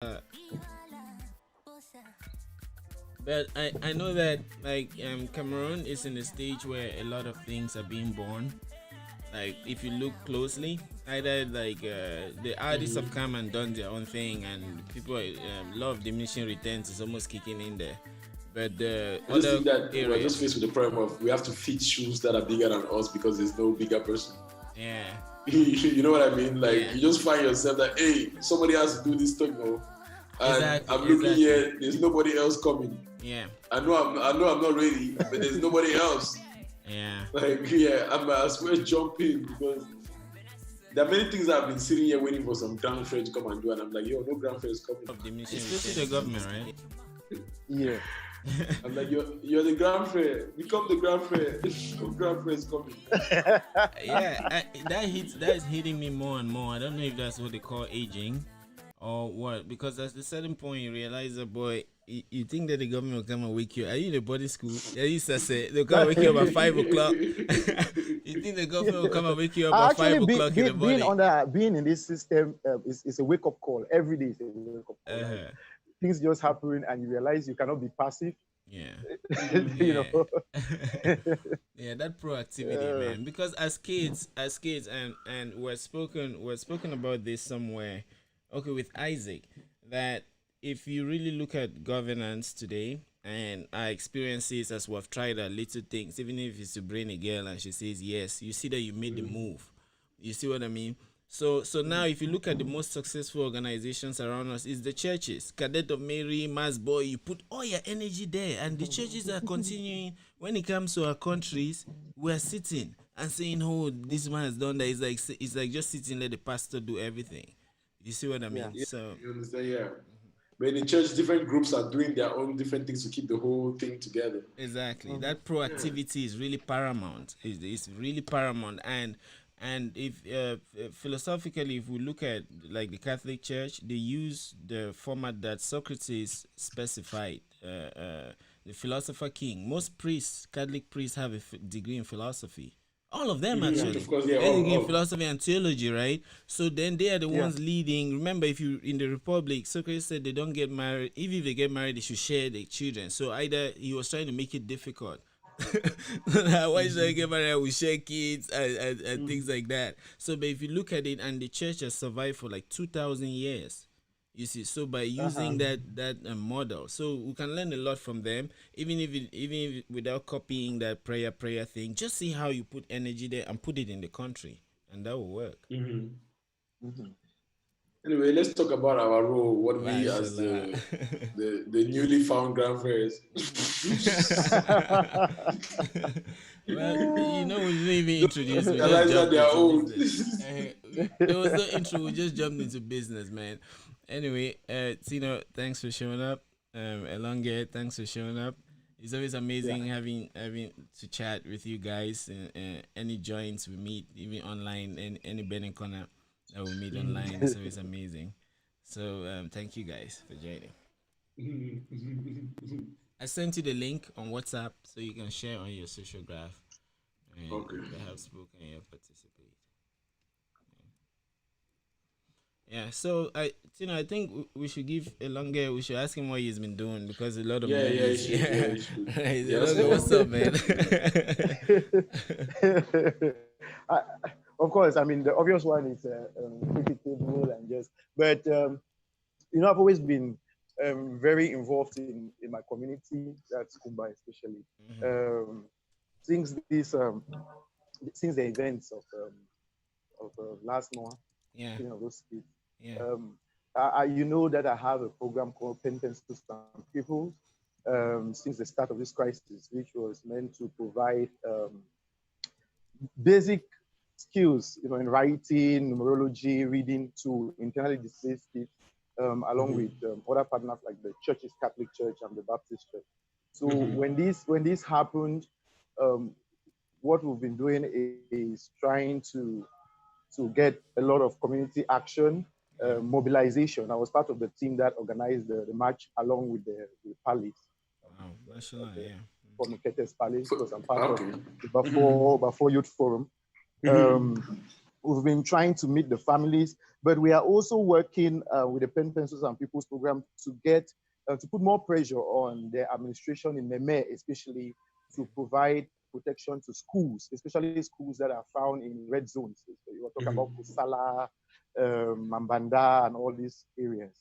Uh, but I know that like Cameroon is in a stage where a lot of things are being born. Like if you look closely, either like the artists have come and done their own thing, and people law of diminishing returns is almost kicking in there. But the I just other think that we're just areas, faced with the problem of we have to fit shoes that are bigger than us because there's no bigger person. yeah, You know what I mean? Like yeah, you just find yourself that hey, somebody has to do this thing now, and exactly, I'm looking exactly, here. There's nobody else coming. yeah, I know I'm not ready, but there's nobody else. yeah. Like yeah, I might as well jump in because there are many things I've been sitting here waiting for some grand friend to come and do, and I'm like, yo, no grand friend is coming. Of diminishing it's still the government, right? Yeah. I'm like, you're the grand friend. Become the grand friend. No grand friend is coming. Yeah, that's hitting me more and more. I don't know if that's what they call aging or what, because at a certain point you realize that boy, you think that the government will come and wake you. Are you in a boarding school? They used to say they'll come and wake you up at 5 o'clock. You think the government will come and wake you up at Actually, five o'clock in the morning? being in this system is a wake up call. Every day is a wake up call. Like, Uh-huh. things just happen, and you realize you cannot be passive. Yeah. You Yeah. know. Yeah, that proactivity, man. Because as kids, and we're spoken about this somewhere. Okay, with Isaac, that if you really look at governance today and our experiences as we've tried our little things, even if it's to bring a girl and she says yes, you see that you made the move. You see what I mean? So now if you look at the most successful organizations around us, is the churches. Cadet of Mary, Mass Boy, you put all your energy there, and the churches are continuing. When it comes to our countries, we're sitting and saying, "Oh, this man has done that." It's like just sitting, let the pastor do everything. You see what I Yeah. mean? Yeah, So you understand? Yeah. But in the church, different groups are doing their own different things to keep the whole thing together. exactly, Mhm. that proactivity is really paramount. It's really paramount, and if philosophically, if we look at like the Catholic Church, they use the format that Socrates specified. The philosopher king. Most priests, Catholic priests, have a degree in philosophy. All of them Yeah. Of actually. course, yeah, They all, degree in all. philosophy and theology, right? So then they are the Yeah. ones leading. Remember, if you in the Republic, Socrates said they don't get married. Even if they get married, they should share their children. So either he was trying to make it difficult. Why should I get married? I will share kids and things like that. So, but if you look at it, and the church has survived for like 2,000 years. You see, so by Uh-huh. using that model, so we can learn a lot from them, even if without copying that prayer thing. Just see how you put energy there and put it in the country, and that will work. Mm-hmm. Mhm. Anyway, let's talk about our role. What we as Mashallah. the newly found grandparents. Well, we didn't even introduce. We just Realize that jumped they are into old. business. There was no intro. We just jumped into business, man. Anyway, Tino, thanks for showing up. Elonge, thanks for showing up. It's always Yeah. amazing having to chat with you guys. Any joints we meet, even online, and any Benin corner that we meet online, it's always amazing. So thank you guys for joining. I sent you the link on WhatsApp so you can share on your social graph, and Okay. perhaps people can participate. Yeah, so I think we should give a longer. We should ask him what he's been doing because a lot of Yeah, yeah, you movies. should. Yeah, Yeah, you should. right. Yeah, let's Elonge, go. what's up, man? I, of course, I mean the obvious one is equitable and just, but I've always been very involved in my community. That's Kumba especially. Mhm. Um, since this since the events of last month, Yeah, those kids. yeah. You know that I have a program called Penitence to Some People since the start of this crisis, which was meant to provide basic skills, in writing, numerology, reading to internally displaced kids, along with Mm-hmm. other partners like the churches, Catholic Church and the Baptist Church. So Mm-hmm. when this happened, um, what we've been doing is trying to get a lot of community action, Yeah. mobilization. I was part of the team that organized the march along with the palace, Wow, mashallah. the Yeah. Communicated Palace, because I'm part of Okay. the Mm-hmm. Bafo Youth Forum. Mm-hmm. Um, we've been trying to meet the families, but we are also working with the Pen Pencils and Peoples program to get to put more pressure on the administration in Meme, especially to provide protection to schools, especially schools that are found in red zones. So you were talking about Kusala, Mambanda, and all these areas.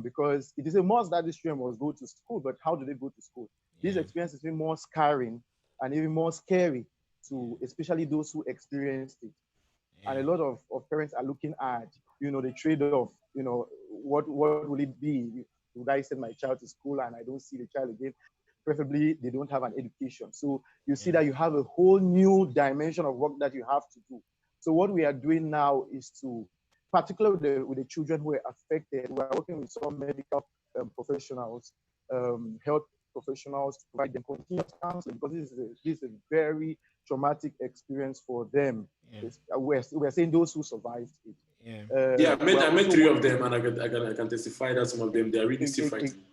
Because it is a must that these children must go to school, but how do they go to school? This experience is even more scarring and even more scary to especially those who experienced it. And a lot of parents are looking at, the trade-off, what will it be? Would I send my child to school and I don't see the child again? Preferably, they don't have an education. So you see that you have a whole new dimension of work that you have to do. So what we are doing now is to, particularly with the children who are affected, we are working with some medical professionals, health professionals to provide them continuous counseling, because this is a very traumatic experience for them. We're saying those who survived it. I met three of them, and I can testify that some of them, they are really still fighting.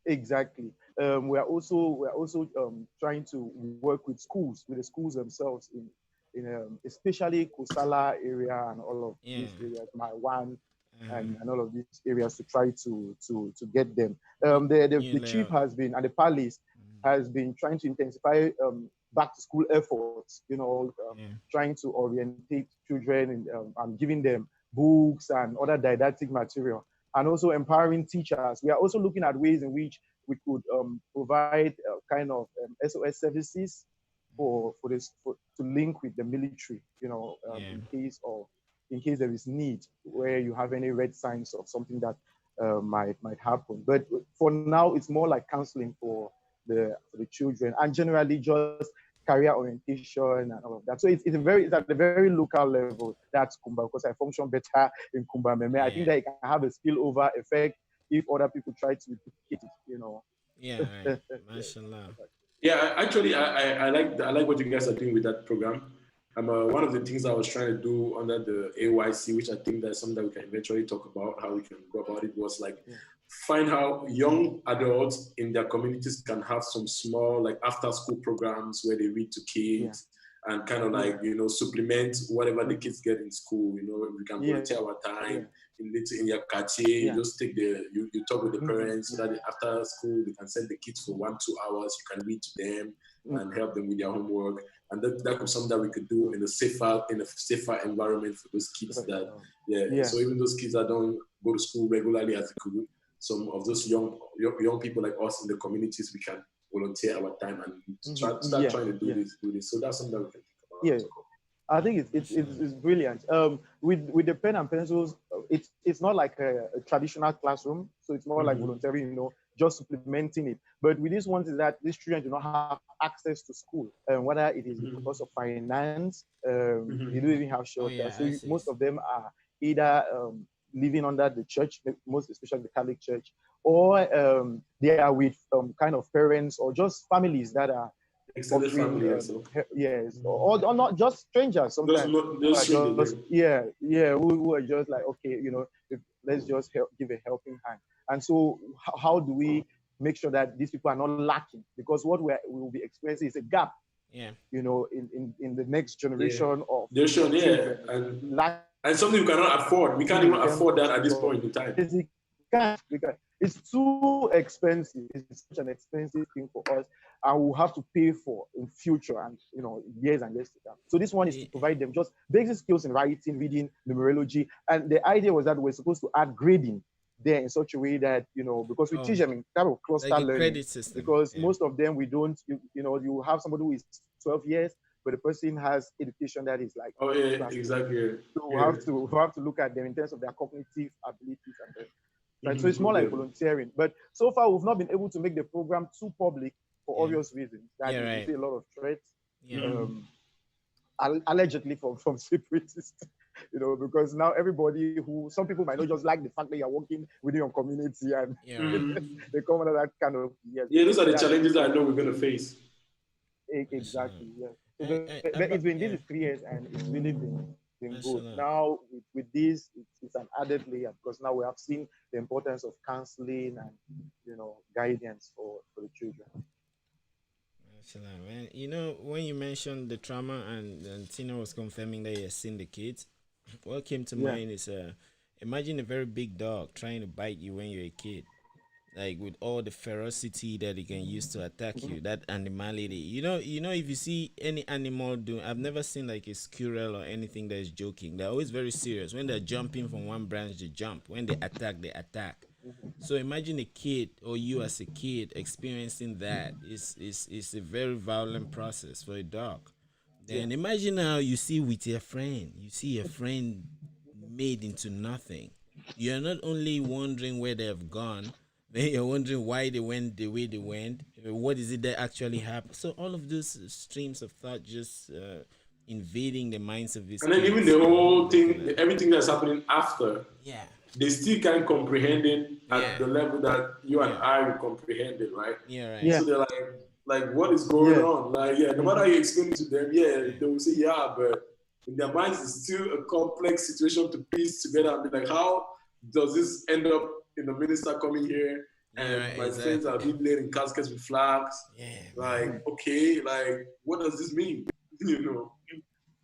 Exactly. We are also trying to work with the schools themselves in especially Kusala area and all of these areas, Maiwan, and all of these areas, to try to get them. The chief has been, and the palace has been trying to intensify back to school efforts, trying to orientate children and giving them books and other didactic material, and also empowering teachers. We are also looking at ways in which we could provide kind of SOS services to link with the military, in case there is need, where you have any red signs of something that might happen. But for now, it's more like counseling for the children, and generally just career orientation and all of that. So it's at a very local level. That's Kumba, because I function better in Kumba Meme. I think that it can have a spillover effect if other people try to duplicate it, Yeah, right. Mashallah. Yeah, actually, I like what you guys are doing with that program. One of the things I was trying to do under the AYC, which I think that's something that we can eventually talk about, how we can go about it, was like find how young adults in their communities can have some small, like, after school programs where they read to kids and kind of like, supplement whatever the kids get in school. We can volunteer our time in your quartier. You just take you talk with the parents so that after school they can send the kids for 1-2 hours. You can read to them and help them with their homework. And that was something that we could do in a safer environment for those kids. So even those kids that don't go to school regularly as they could, some of those young people like us in the communities, we can volunteer our time and start trying to do this. So that's something that we can think about. I think it's brilliant. With the pen and pencils, it's not like a traditional classroom, so it's more like voluntary, just supplementing it. But with this one is that these children do not have access to school, whether it is because of finance, they don't even have shelter. Most of them are either living under the church, most especially the Catholic Church, or they are with kind of parents or just families that are extended family, or not just strangers sometimes. Who are just like, okay, let's just give a helping hand. And so how do we make sure that these people are not lacking? Because what we will be experiencing is a gap, in the next generation of children. And something we cannot afford. We can't even afford that at this point in time. Because it's too expensive. It's such an expensive thing for us, and we'll have to pay for in future and years and years to come. So this one is to provide them just basic skills in writing, reading, numerology, and the idea was that we're supposed to add grading there in such a way that because we teach them in kind of cluster like learning, credit system. Because most of them we don't. You have somebody who is 12 years. But the person has education that is like exactly. So we have to look at them in terms of their cognitive abilities and right. So it's more like volunteering. But so far we've not been able to make the program too public for obvious reasons. That you see a lot of threats, allegedly from separatists. Because now some people might not just like the fact that you're working within your community and they come under that kind of those are the challenges that I know we're going to face. Exactly. It's been this is 3 years and it's really been good. Now with this, it's an added layer because now we have seen the importance of counseling and guidance for the children. Excellent, man. You know, when you mentioned the trauma and Tina was confirming that he has seen the kids, what came to Yeah. mind is imagine a very big dog trying to bite you when you're a kid, like with all the ferocity that it can use to attack you, that animality. You know, if you see any animal do, I've never seen like a squirrel or anything that is joking. They're always very serious. When they're jumping from one branch, they jump. When they attack, they attack. So imagine a kid or you as a kid experiencing that. It's a very violent process for a dog. Yeah. Then imagine how you see with your friend. You see your friend made into nothing. You're not only wondering where they have gone, then you're wondering why they went the way they went. What is it that actually happened? So all of those streams of thought just invading the minds of these And then even kids. the whole thing, everything that's happening after, Yeah. they still can't comprehend it at Yeah. the level that you and Yeah. I will comprehend it, right? Yeah. Right. Yeah. So they're like, what is going Yeah. on? Like, yeah, no matter how you explain it to them, yeah, they will say, yeah, but in their minds, it's still a complex situation to piece together and be like, how does this end up in the minister coming here? Yeah, And right, my friends are being laid in caskets with flags. Yeah. Like, okay, like, what does this mean? You know?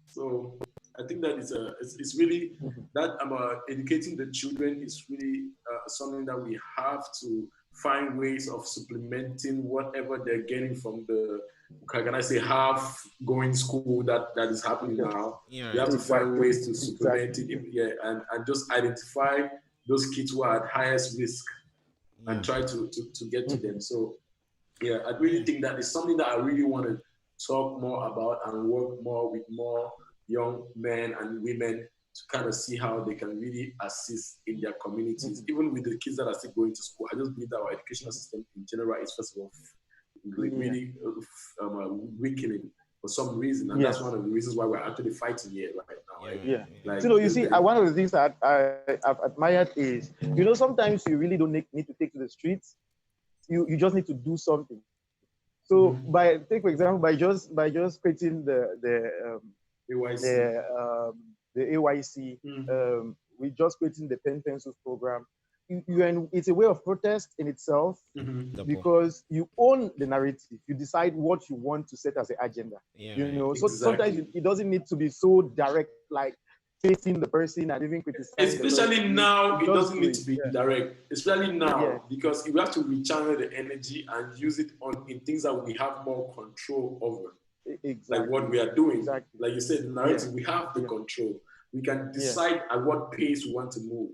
So I think that it's really that educating the children is really something that we have to find ways of supplementing whatever they're getting from the, can I say, half going school that is happening now. Yeah. We have to find Exactly. ways to supplement it, yeah, and just identify those kids who are at highest risk and try to get to them. So yeah, I really think that is something that I really want to talk more about and work more with more young men and women to kind of see how they can really assist in their communities, even with the kids that are still going to school. I just believe that our educational system in general is, first of all, really weakening for some reason, and that's one of the reasons why we're actually fighting here right now. Right? Yeah. Like, So you see, one of the things that I've admired is, sometimes you really don't need to take to the streets. You just need to do something. So take for example, by just creating AYC. the AYC, we just creating the pen pencils program. It's a way of protest in itself, because you own the narrative. You decide what you want to set as the agenda. So sometimes it doesn't need to be so direct, like facing the person and even criticizing. Especially now, it doesn't need to be direct. Especially now, because you have to rechannel the energy and use it in things that we have more control over. Exactly. Like what we are doing. Exactly. Like you said, the narrative, we have the control. We can decide at what pace we want to move.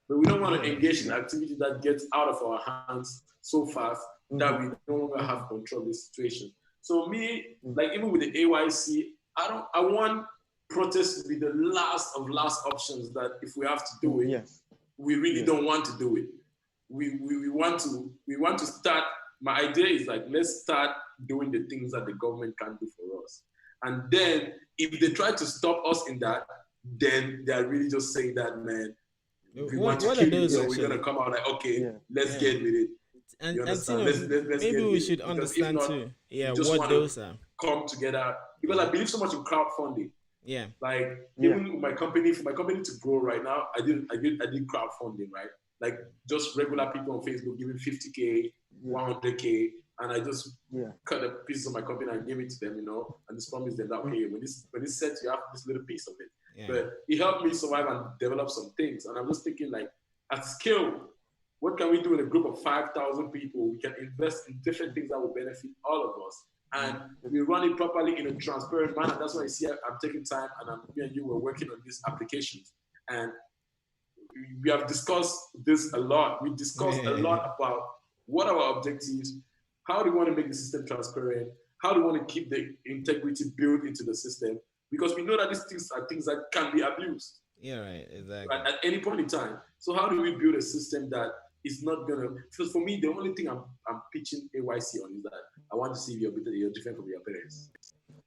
But we don't want to engage in activity that gets out of our hands so fast that we no longer have control of the situation. So me, like even with the AYC, I want protest to be the last of last options, that if we have to do it, we really don't want to do it. We want to start. My idea is like, let's start doing the things that the government can do for us. And then if they try to stop us in that, then they're really just saying that, man, we want to kill you, so we're going to come out like, okay, let's get with it. And, you understand? Let's maybe we should understand not, too. Yeah, what those are. Come together. Because I believe so much in crowdfunding. Yeah. Like even with my company, for my company to grow right now, I did crowdfunding, right? Like just regular people on Facebook giving 50K, 100K, and I just cut the pieces of my company and gave it to them, and just promised them that, okay, when this set, you have this little piece of it. Yeah. But it helped me survive and develop some things. And I'm just thinking, like, at scale, what can we do in a group of 5,000 people? We can invest in different things that will benefit all of us. And we run it properly in a transparent manner. That's why I see I'm taking time, and me and you were working on these applications. And we have discussed this a lot. We discussed a lot about what are our objectives, how do we want to make the system transparent, how do we want to keep the integrity built into the system, because we know that these things are things that can be abused. Yeah, right, exactly. At any point in time. So how do we build a system that is not gonna? Because for me, the only thing I'm pitching AYC on is that I want to see if you're different from your parents.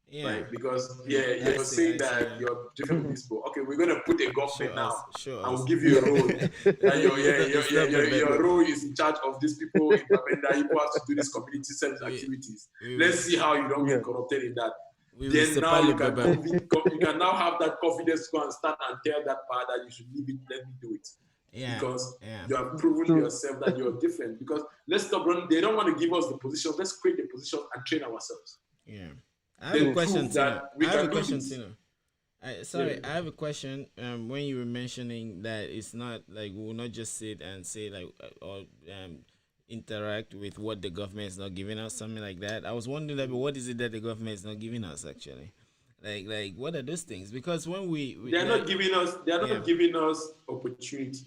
Yeah. Right? Because you're saying that you're different from these people. Okay, we're gonna put a government now. I will give you a role. Your role is in charge of these people in Pamenda. You have to do these community service activities. Let's see how you don't get corrupted in that. Then now you can now have that confidence to go and start and tell that part that you should leave it, let me do it. Yeah. Because you have proven yourself that you're different. Because let's stop running. They don't want to give us the position. Let's create the position and train ourselves. Yeah. I have a then So question, prove Tino. that I we have a can do question, this. Tino. Yeah. Sorry, I have a question. When you were mentioning that it's not like we will not just sit and say like or interact with what the government is not giving us, something like that. I was wondering like, what is it that the government is not giving us actually? Like what are those things? Because when we They're not like giving us. They're yeah, not giving us opportunity.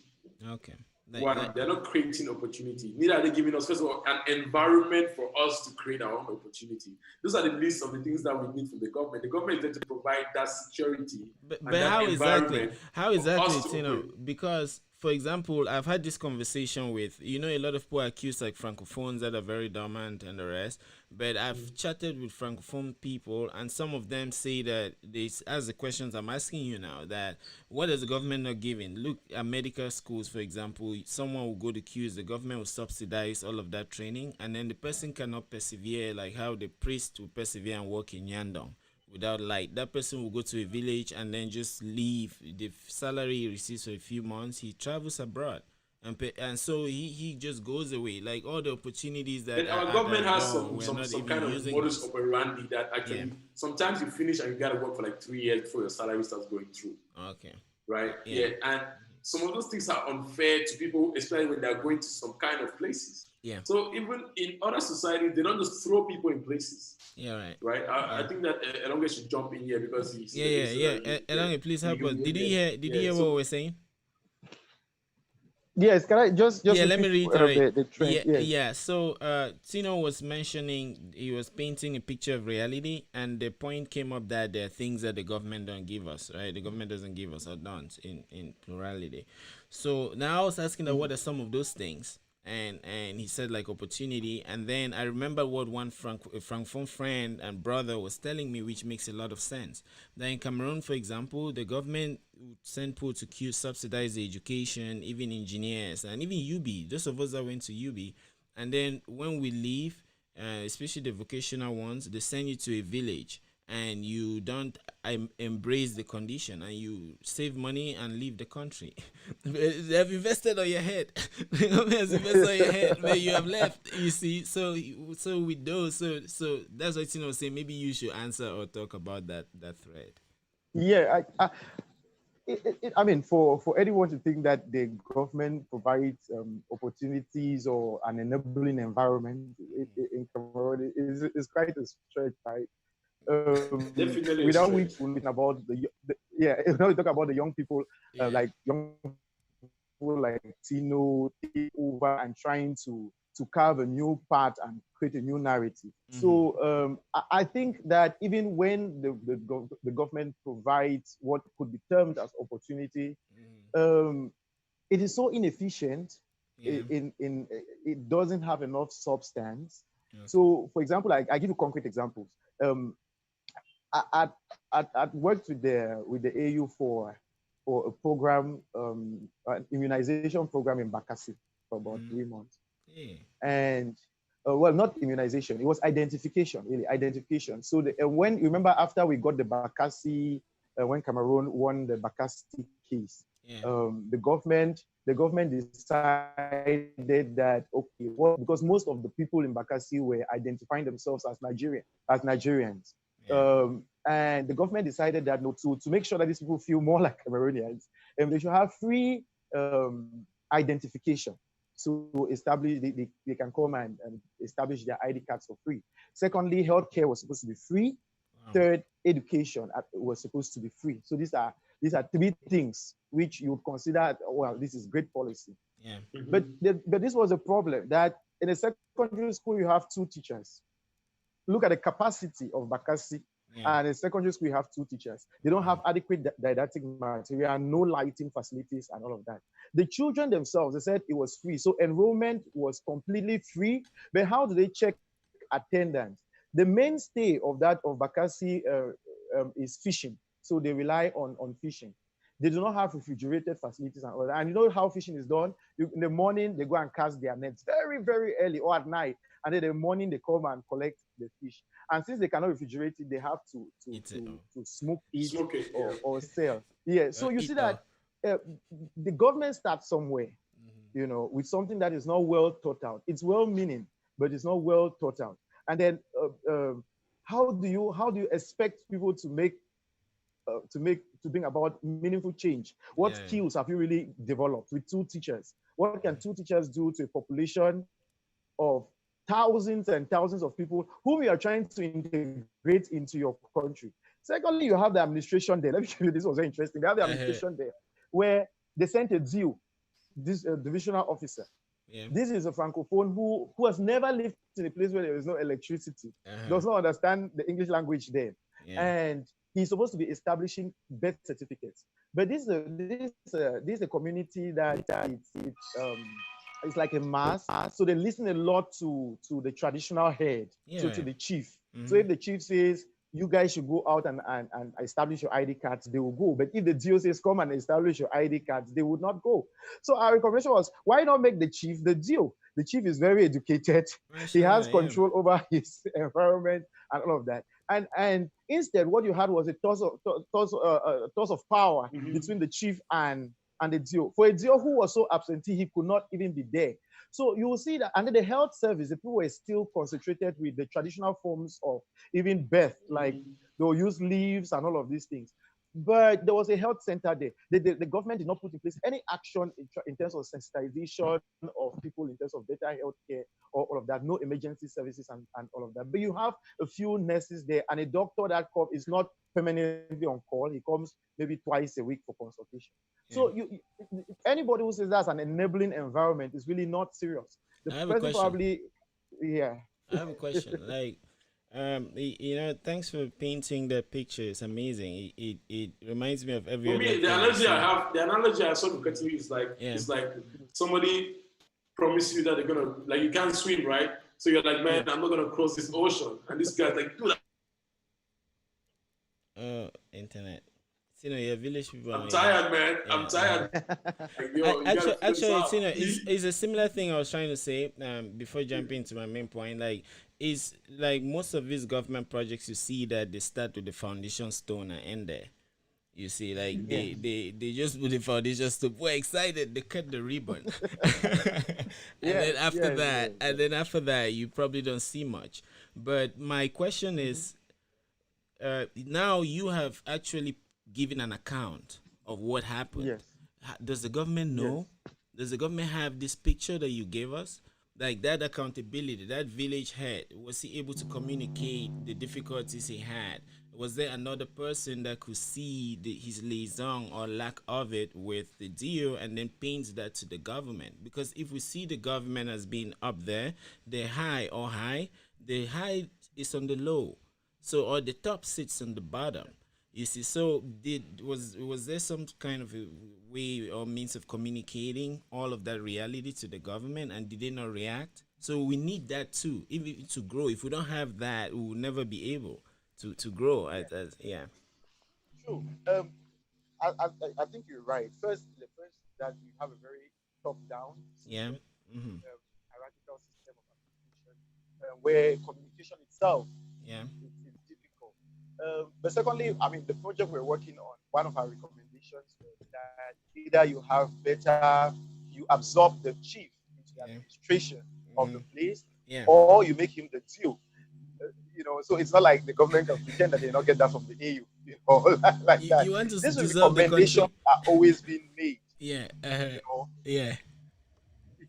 okay, One, they're not creating opportunity. Neither are they giving us, first of all, an environment for us to create our own opportunity. Those are the list of the things that we need from the government. The government is there to provide that security and but that how exactly? environment How for exactly, us to you know? operate. Because, for example, I've had this conversation with, a lot of people accuse like francophones that are very dormant and the rest. But I've chatted with francophone people, and some of them say that they ask the questions I'm asking you now. That what is the government not giving? Look at medical schools, for example. Someone will go to queues, the government will subsidize all of that training, and then the person cannot persevere like how the priest will persevere and work in Yandong without light. That person will go to a village and then just leave. The salary he receives for a few months, he travels abroad. And so he just goes away. Like all the opportunities that And are our at government our has door, we're not some even kind of using modus those. operandi that Yeah. actually sometimes you finish and you gotta work for like 3 years before your salary starts going through. Okay. Right? Yeah. Yeah. And some of those things are unfair to people, especially when they're going to some kind of places. Yeah. So even in other societies, they don't just throw people in places. Yeah. Right. Right? Yeah. I think that Elonge should jump in here because he's Yeah. in the Yeah. midst so Yeah. that Elonge, please help us. Did you yeah, hear? Did you yeah. hear what So we're saying? yes, can I just Yeah, let me repeat reiterate. the trend? Yeah, Yes. yeah. So, Tino was mentioning he was painting a picture of reality, and the point came up that there are things that the government don't give us, right? The government doesn't give us or don't in plurality. So now I was asking that what are some of those things, and he said like opportunity, and then I remember what one francophone friend and brother was telling me, which makes a lot of sense. That in Cameroon, for example, the government would send people to Q subsidize the education, even engineers, and even UB. Those of us that went to UB, and then when we leave, especially the vocational ones, they send you to a village and you don't embrace the condition and you save money and leave the country. They have invested on your head. The government has invested on your head, but you have left. You see, so with those, so that's what you know. Say maybe you should answer or talk about that thread. Yeah, I mean, for anyone to think that the government provides opportunities or an enabling environment in Cameroon is quite a stretch, right? definitely a Without which stretch. we're looking about yeah, now we talk about the young people, Yeah. like young people like Tino take over and trying to carve a new path and create a new narrative. Mm-hmm. So I think that even when the government provides what could be termed as opportunity, Mm-hmm. um, it is so inefficient. Yeah. It doesn't have enough substance. Okay. So, for example, I give you concrete examples. I, I worked with the AU for a program, an immunization program in Bakassi for about Mm-hmm. 3 months. Yeah. And well, not immunization, it was identification, really identification. So when you remember after we got the Bakassi, when Cameroon won the Bakassi case, Yeah. the government decided that okay, well, because most of the people in Bakassi were identifying themselves as Nigerians. Yeah. And the government decided that no, to make sure that these people feel more like Cameroonians, they should have free identification. So establish they can come and establish their ID cards for free. Secondly, healthcare was supposed to be free. Wow. Third, education was supposed to be free. So these are three things which you would consider, well, this is great policy. Yeah. But this was a problem that in a secondary school you have two teachers. Look at the capacity of Bakassi, Yeah. and in secondary school you have two teachers. They don't have Wow. adequate didactic material, no lighting facilities, and all of that. The children themselves, they said it was free, so enrollment was completely free. But how do they check attendance? The mainstay of Bakassi is fishing, so they rely on fishing. They do not have refrigerated facilities and all that. And you know how fishing is done? In the morning, they go and cast their nets very, very early or at night. And then in the morning, they come and collect the fish. And since they cannot refrigerate it, they have It's it. Oh. to smoke it Smoke it, yeah. or sell. Yeah. So you see Eat. Oh. that the government starts somewhere, Mm-hmm. with something that is not well thought out. It's well meaning, but it's not well thought out. And then how do you expect people to bring about meaningful change? What Yeah. skills have you really developed with two teachers? What can two teachers do to a population of thousands and thousands of people whom you are trying to integrate into your country? Secondly, you have the administration there. Let me tell you, this was very interesting. They have the Uh-huh. administration there where they sent a deal, this divisional officer. Yeah. This is a francophone who has never lived in a place where there is no electricity, does Uh-huh. not understand the English language there, Yeah. and he's supposed to be establishing birth certificates. But this is a community that it's like a mass, so they listen a lot to the traditional head, to Yeah. the chief. So Mm-hmm. if the chief says you guys should go out and establish your ID cards, they will go. But if the DO says come and establish your ID cards, they would not go. So our recommendation was, why not make the chief the DO? The chief is very educated. He has Mashallah, yeah. control over his environment and all of that. And instead, what you had was a toss of power Mm-hmm. between the chief and the DO. For a DO who was so absentee, he could not even be there. So you will see that under the health service, the people were still concentrated with the traditional forms of even birth, like they'll use leaves and all of these things. But there was a health center there. The government did not put in place any action in terms of sensitization of people, in terms of better healthcare or all of that, no emergency services and all of that. But you have a few nurses there and a doctor that is not permanently on call. He comes maybe twice a week for consultation. Yeah. So anybody who says that's an enabling environment is really not serious. The I have a person question. probably, yeah, I have a question. Like, thanks for painting that picture. It's amazing. It reminds me of every For other me, thing I see. the analogy I saw because is like Yeah. it's like somebody promise you that they're gonna like you can't swim, right? So you're like, man, yeah. I'm not gonna cross this ocean, and this guy's like, dude, Internet. You know, your village people. I'm tired, man. Yeah. I'm tired. Like, yo, you Actually, gotta figure this out. it's a similar thing I was trying to say. Before jumping to my main point, like, is like most of these government projects, you see that they start with the foundation stone and end there. You see, like they just put the foundation stone. We're excited. They cut the ribbon, and then Yes, after yes, that, yes, and then after that, you probably don't see much. But my question is, now you have actually given an account of what happened. yes, Does the government yes. know? Does the government have this picture that you gave us? Like that accountability, that village head, was he able to communicate the difficulties he had? Was there another person that could see his liaison or lack of it with the deal and then paints that to the government? Because if we see the government as being up there, they're high, the high is on the low. So or the top sits on the bottom. You see, so was there some kind of a way or means of communicating all of that reality to the government, and did they not react? So we need that too, even to grow. If we don't have that, we will never be able to grow. Yeah, True. I think you're right. The first that we have a very top-down yeah, system, mm-hmm. hierarchical system of administration, where communication itself Yeah, is difficult. But secondly, I mean, the project we're working on, one of our recommendations was that either you absorb the chief into the yeah, administration of the mm-hmm. place, Yeah, or you make him the deal. So it's not like the government can pretend that they not get that from the AU, like that. you want us to This dissolve the recommendation country? are always being made, Yeah, you know. yeah.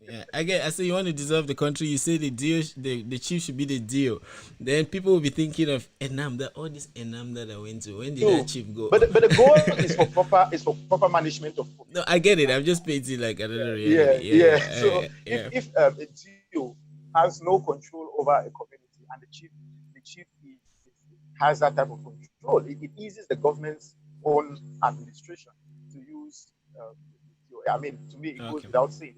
Yeah, I get. I say you want to dissolve the country. You say the deal, the chief should be the deal. Then people will be thinking of Enam. That all this Enam that I went to. When did that chief go? But the goal is for proper management of No, population. I get it. I'm just painting like another Yeah, reality. yeah. Yeah, So yeah, if a DO has no control over a community and the chief has that type of control, it eases the government's own administration to use. I mean, to me, it goes Okay. without saying.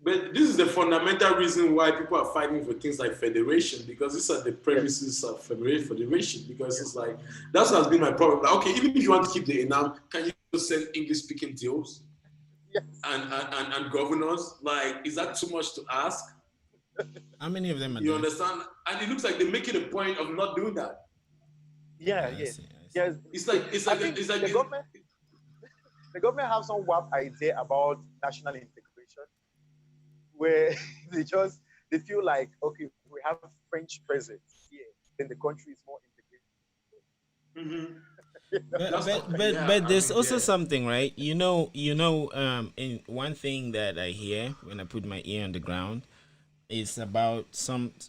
But this is the fundamental reason why people are fighting for things like federation, because these are the premises of federation. Because it's like that's what has been my problem. Like, okay, even if you want to keep the ENAM, can you just send English-speaking deals Yes. and governors? Like, is that too much to ask? How many of them are You there? understand? And it looks like they're making a point of not doing that. Yeah, I yeah. see. Yes. I think the government have some wild idea about national integration, where they feel like, okay, we have French presence here, then the country is more Mm-hmm. But there's also something, right? In one thing that I hear when I put my ear on the ground is about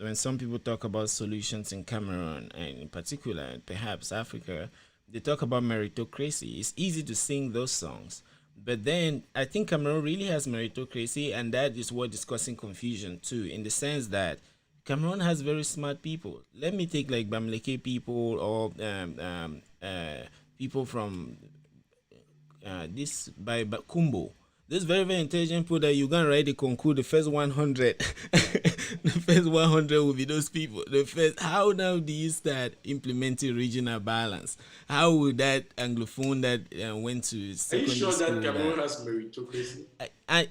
when some people talk about solutions in Cameroon and in particular, perhaps Africa, they talk about meritocracy. It's easy to sing those songs, but then I think Cameroon really has meritocracy, and that is what is causing confusion too, in the sense that Cameroon has very smart people. Let me take like Bamileke people or people from this by Kumbo. This very very intelligent people that you gonna write the concours, the first 100, the first 100 will be those people. The first, how now do you start implementing regional balance? How would that Anglophone that went to Are you secondary sure school that Cameroon has meritocracy? but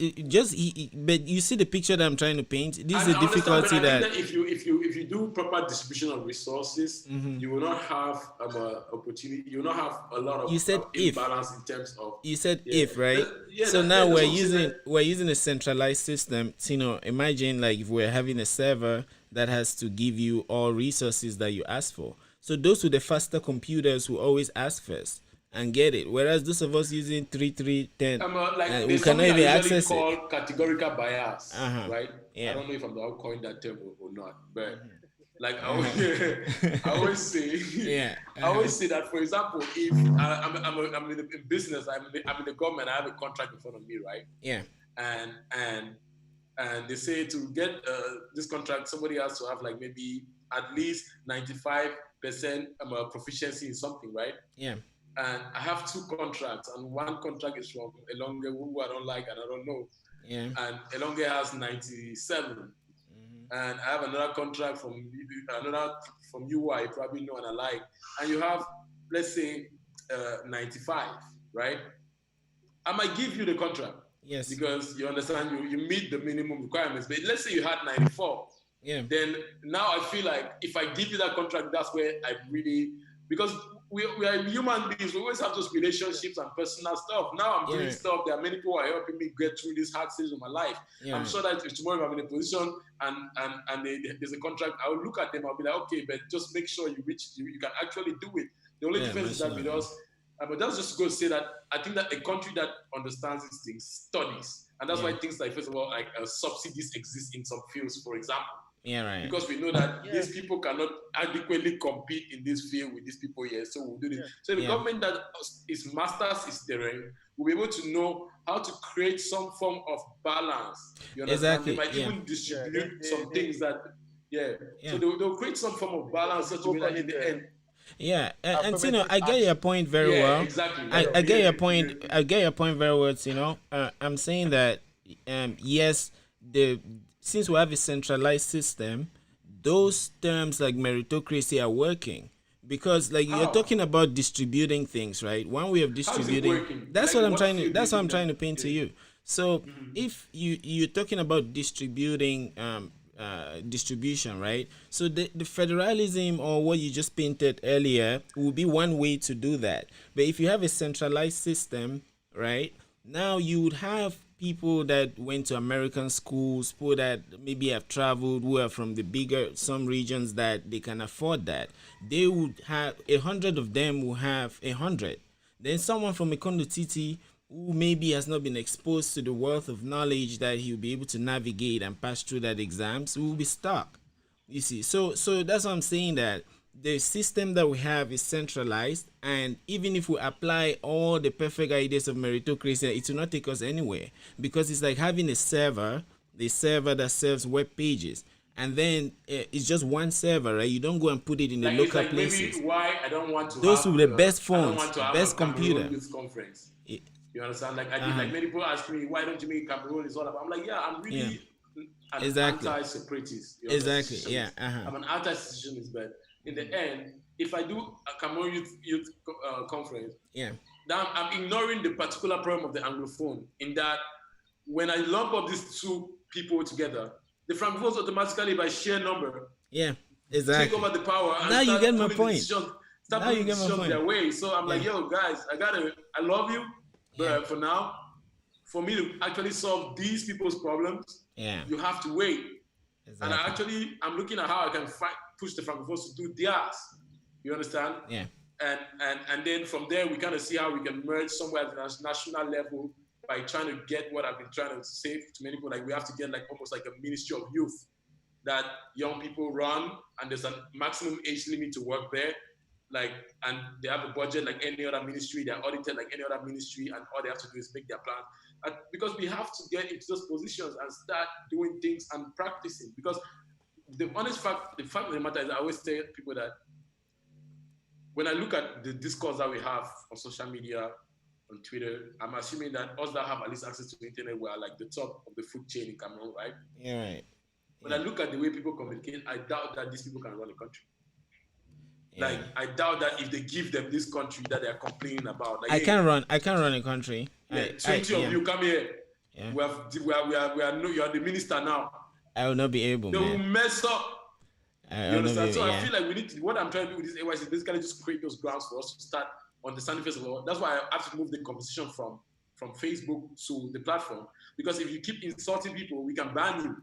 you see the picture that I'm trying to paint. This is I a difficulty understand, but I that think that if you do proper distribution of resources, you will not have opportunity. You will not have a lot of you said if imbalance in terms of. you said Yeah. if right. Yeah, So now that's what I'm saying. we're using a centralized system. So, imagine like if we're having a server that has to give you all resources that you ask for. So those with the faster computers will always ask first and get it. Whereas those of us using 3310, Like we there's cannot something even I usually access it. call categorical bias, right? Yeah. I don't know if I'm allowed to coin that term or not, but like I always say, Yeah. I always say that, for example, if I'm in business, I'm in the government, I have a contract in front of me, right? Yeah. And they say to get this contract, somebody has to have like maybe at least 95% proficiency in something, right? Yeah. And I have two contracts, and one contract is from Elonge, who I don't like and I don't know. Yeah. And Elonge has 97. And I have another contract from UI, you probably know and I like. And you have, let's say, 95, right? I might give you the contract. Yes. Because you understand, you meet the minimum requirements. But let's say you had 94. Yeah. Then now I feel like if I give you that contract, that's where I really, because we are human beings, we always have those relationships and personal stuff. Now I'm doing stuff, there are many people who are helping me get through this hard stage of my life. Yeah. I'm sure that if tomorrow I'm in a position and there's a contract, I will look at them, I'll be like, okay, but just make sure you can actually do it. The only difference is that with us, but that's just to go say that I think that a country that understands these things studies. And that's why things like, first of all, like subsidies exist in some fields, for example. Yeah, right. Because we know that these people cannot adequately compete in this field with these people here. So we'll do this. So the government that is masters is terrain will be able to know how to create some form of balance. You understand? Exactly. They might even distribute some things that, So they'll create some form of balance such a way that in the end. Yeah, and I get your point very well. Exactly. I get your point. I get your point very well. I'm saying that, yes, since we have a centralized system, those terms like meritocracy are working because, like, you're talking about distributing things, right? One way of distributing. That's what I'm trying to. That's what I'm trying to paint to you. So, if you're talking about distributing. Distribution, right? So the federalism or what you just painted earlier will be one way to do that. But if you have a centralized system, right, now you would have people that went to American schools, people that maybe have traveled, who are from the some regions that they can afford that. They would have 100 of them will have 100. Then someone from Ikondo Titi who maybe has not been exposed to the wealth of knowledge that he'll be able to navigate and pass through that exams, will be stuck. You see, so that's what I'm saying, that the system that we have is centralized, and even if we apply all the perfect ideas of meritocracy, it will not take us anywhere, because it's like having a server that serves web pages. And then it's just one server, right? You don't go and put it in the local like places. Maybe why I don't want to those have with the best phones, best computer. Conference. You understand? Like like many people ask me, why don't you make Cameroon is all about? I'm like, I'm really an anti-separatist. Exactly. Yeah. I'm an anti-secessionist, but in the end, if I do a Cameroon youth conference, now I'm ignoring the particular problem of the Anglophone, in that when I lump up these two people together, the Francophones automatically, by sheer number, take over the power. And now you get my point. Start putting decisions their way. So I'm like, yo, guys, I love you, but for now, for me to actually solve these people's problems, you have to wait. Exactly. And I'm looking at how I can push the francophones to do theirs. You understand? Yeah. And then from there we kind of see how we can merge somewhere at the national level by trying to get what I've been trying to say to many people. Like we have to get like almost like a ministry of youth that young people run, and there's a maximum age limit to work there. Like, and they have a budget like any other ministry, they're audited like any other ministry, and all they have to do is make their plans. And because we have to get into those positions and start doing things and practicing. Because the fact of the matter is, I always tell people that when I look at the discourse that we have on social media, on Twitter, I'm assuming that us that have at least access to the internet, we are like the top of the food chain in Cameroon, right? Yeah, right. When I look at the way people communicate, I doubt that these people can run the country. Yeah. Like, I doubt that if they give them this country that they are complaining about, like, I can't run a country. Yeah, 20 of you come here. Yeah. We are no, you are the minister now. I will not be able. They will mess up. You understand? So yeah. I feel like we need to. What I'm trying to do with this AYC is basically just create those grounds for us to start understanding first of all. That's why I have to move the conversation from Facebook to the platform, because if you keep insulting people, we can ban you.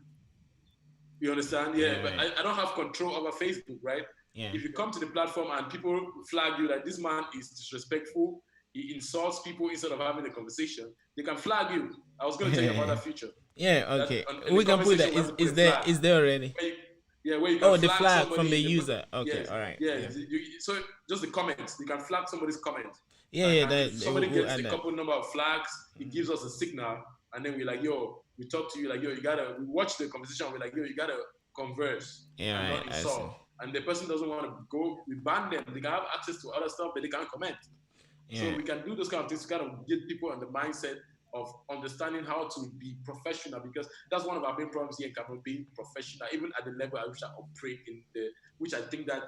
You understand? Yeah, but I don't have control over Facebook, right? Yeah. If you come to the platform and people flag you that this man is disrespectful, he insults people instead of having a conversation, they can flag you. I was going to tell you about that feature. Yeah, okay. We can put that. Is there already? Where you can the flag somebody, from the user. Okay, yes, all right. Yeah. So just the comments. You can flag somebody's comment. That somebody gets a couple number of flags, it gives us a signal, and then we're like, yo, we talk to you like, yo, we watch the conversation, we're like, yo, you gotta converse. Yeah, not insult. And the person doesn't want to go, we ban them. They can have access to other stuff, but they can't comment. Yeah. So we can do those kind of things to kind of get people on the mindset of understanding how to be professional, because that's one of our main problems here in Cameroon, being professional, even at the level at which I operate which I think that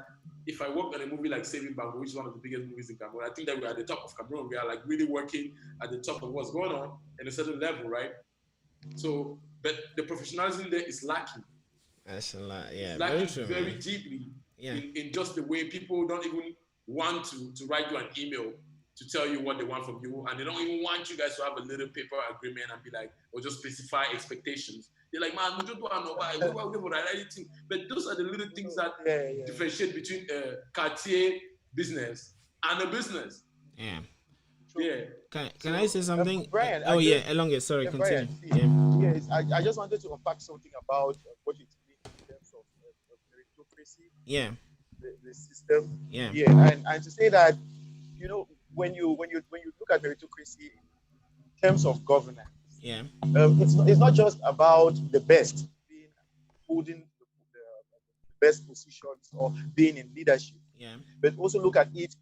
if I work on a movie like Saving Bango, which is one of the biggest movies in Cameroon, I think that we're at the top of Cameroon. We are like really working at the top of what's going on in a certain level, right? So, but the professionalism there is lacking. That's a lot, yeah. It's lacking very deeply in just the way people don't even want to write you an email to tell you what they want from you, and they don't even want you guys to have a little paper agreement and be like, or just specify expectations. They're like, man, we don't know about anything. But those are the little things that differentiate between a Cartier business and a business. Yeah. Yeah. Can I say something? Brian, Elonge, sorry, continue. Brian, yes, I just wanted to unpack something about what you explained in terms of meritocracy. Yeah. The system. Yeah. Yeah, and to say that, you know, when you look at meritocracy in terms of governance, it's not just about the best holding the best positions or being in leadership. Yeah. But also look at it,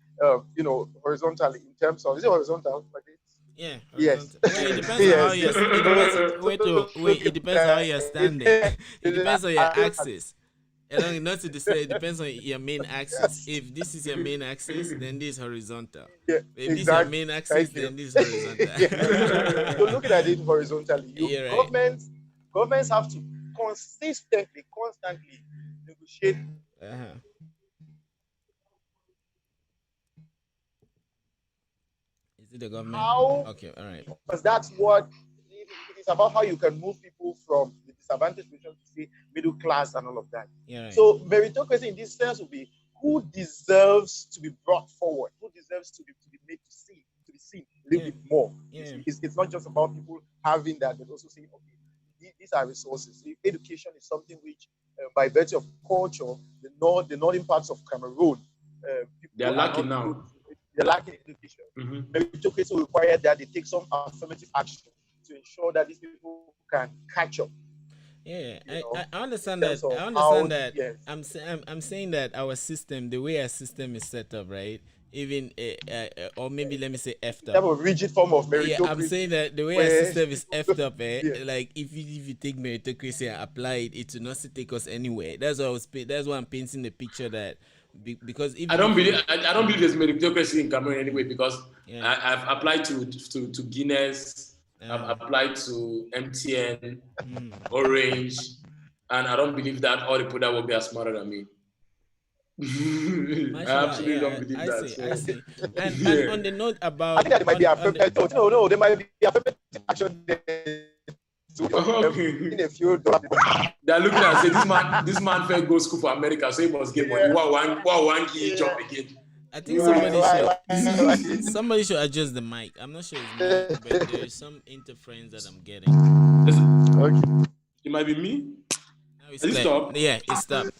horizontally in terms of, is it horizontal? Yeah. Yes. Well, it depends on how you're. It depends on how you're standing. It depends on your axis. Not to say, it depends on your main axis. If this is your main axis, then this is horizontal. Yeah, if this is your main axis, then this is horizontal. So looking at it horizontally, governments have to constantly negotiate. Is it the government? How? Okay, all right. Because that's what it is about, how you can move people from the disadvantaged position to say middle class and all of that. Yeah, right. So meritocracy in this sense would be who deserves to be brought forward, who deserves to be made to be seen a little bit more. Yeah. It's not just about people having that, but also saying, okay, these are resources. Education is something which, by virtue of culture, the northern parts of Cameroon, they're lacking now. They're lacking education. Meritocracy will require that they take some affirmative action to ensure that these people can catch up. Yeah, I understand that. I understand that. Yes. I'm saying that our system, the way our system is set up, right? Even or maybe let me say effed up. Have a rigid form of meritocracy. Yeah, I'm saying that the way our system is effed up, like if you take meritocracy and apply it, it will not take us anywhere. That's why I'm painting the picture that. Because if I don't believe there's meritocracy in Cameroon anyway, because I've applied to Guinness, I've applied to MTN, Orange, and I don't believe that all the people that will be are smarter than me. I absolutely don't believe that. I see. And on the note about, I think that there might be a there might be a action there Okay. in a few They're looking at say this man fair go school for America, so he must get money. What one key job again? I think somebody should adjust the mic. I'm not sure it's me, but there's some interference that I'm getting. Okay. It might be me. Now it's Has it clear. stopped? Yeah, it stopped.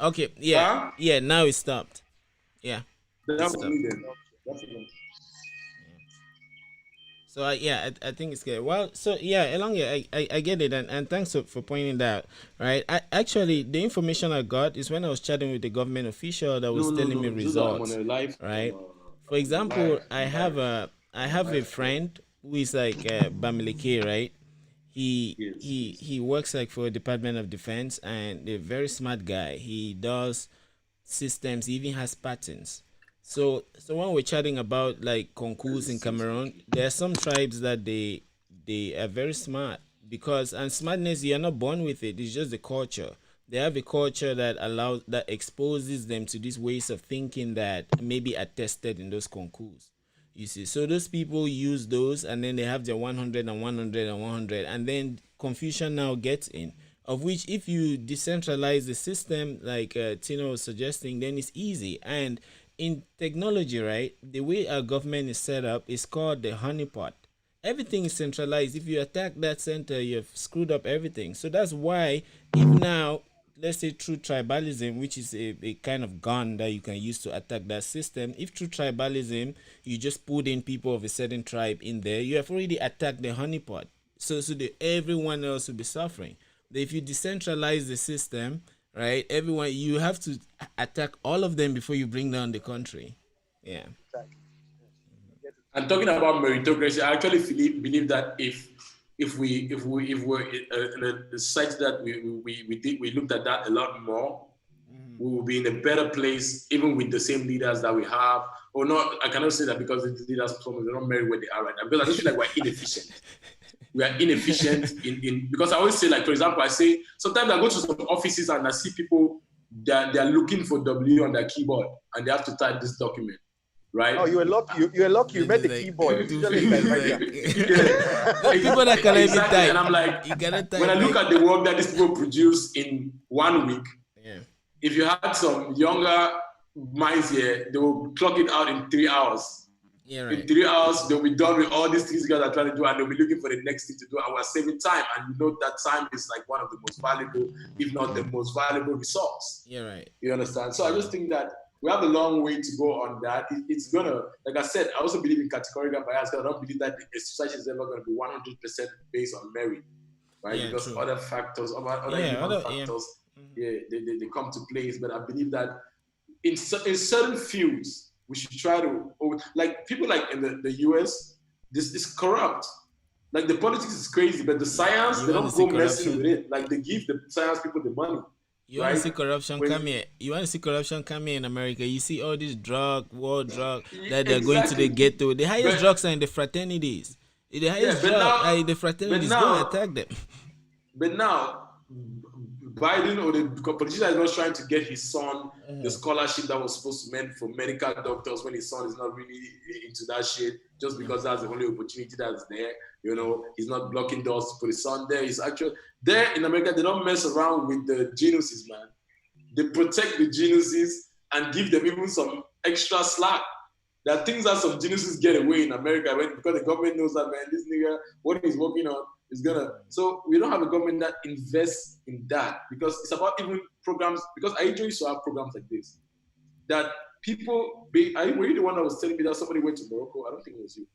Okay, yeah, Huh? yeah. Now it stopped. Yeah. That was me then. That's it. So I think it's good. Well, so yeah, Elonge, I get it, and thanks for pointing that out. Right, I actually the information I got is when I was chatting with the government official that was telling me results. Right, for example, I have a friend who is like Bamileke, right? He works like for Department of Defense and a very smart guy. He does systems, he even has patents. So when we're chatting about like concours in Cameroon, there are some tribes that they are very smart because and smartness you are not born with it. It's just the culture. They have a culture that exposes them to these ways of thinking that maybe are tested in those concours. You see, so those people use those and then they have their 100 and 100 and 100 and then confusion now gets in. Of which, if you decentralize the system, like Tino was suggesting, then it's easy. And in technology, right, the way our government is set up is called the honeypot. Everything is centralized. If you attack that center, you've screwed up everything. So that's why, if now, let's say through tribalism, which is a kind of gun that you can use to attack that system, if through tribalism you just put in people of a certain tribe in there, you have already attacked the honeypot. So everyone else will be suffering. But if you decentralize the system, right, everyone, you have to attack all of them before you bring down the country. Yeah. And talking about meritocracy, I actually believe that if we're in a site that we looked at that a lot more, we will be in a better place, even with the same leaders that we have. Or not, I cannot say that because the leaders they're not merit where they are right now. Because I just feel like we're inefficient. We are inefficient in because I always say, like, for example, I say sometimes I go to some offices and I see people that they're looking for W on their keyboard and they have to type this document. Right? Oh, you are lucky. You are lucky. You met the keyboard. People that can even type. And I'm like, when I look at the work that these people produce in 1 week, if you had some younger minds here, they will clock it out in 3 hours. Yeah, right. In 3 hours, they'll be done with all these things you guys are trying to do, and they'll be looking for the next thing to do. And we're saving time, and you know that time is like one of the most valuable, if not the most valuable resource. Yeah, right. You understand? So I just think that we have a long way to go on that. It's gonna, like I said, I also believe in categorical bias. I don't believe that a society is ever going to be 100% based on merit, right? Yeah, because true. other factors, other human factors, they come to place. But I believe that in certain fields, we should try to, like people like in the US, this is corrupt. Like the politics is crazy, but the science, they don't go messing with it. Like they give the science people the money. You want to see corruption come here? You want to see corruption come here in America? You see all this war drug that they're going to the ghetto. The highest drugs are in the fraternities. The highest the fraternities go attack them. But now, Biden or the politician is not trying to get his son the scholarship that was supposed to meant for medical doctors when his son is not really into that shit, just because that's the only opportunity that's there. You know, he's not blocking doors to put his son there. He's actually there in America. They don't mess around with the geniuses, man. They protect the geniuses and give them even some extra slack. There are things that some geniuses get away in America because the government knows that, man, this nigga, what he's working on is gonna. So we don't have a government that invests in that, because it's about even programs. Because I usually used to have programs like this that people. Were you the one that was telling me that somebody went to Morocco? I don't think it was you,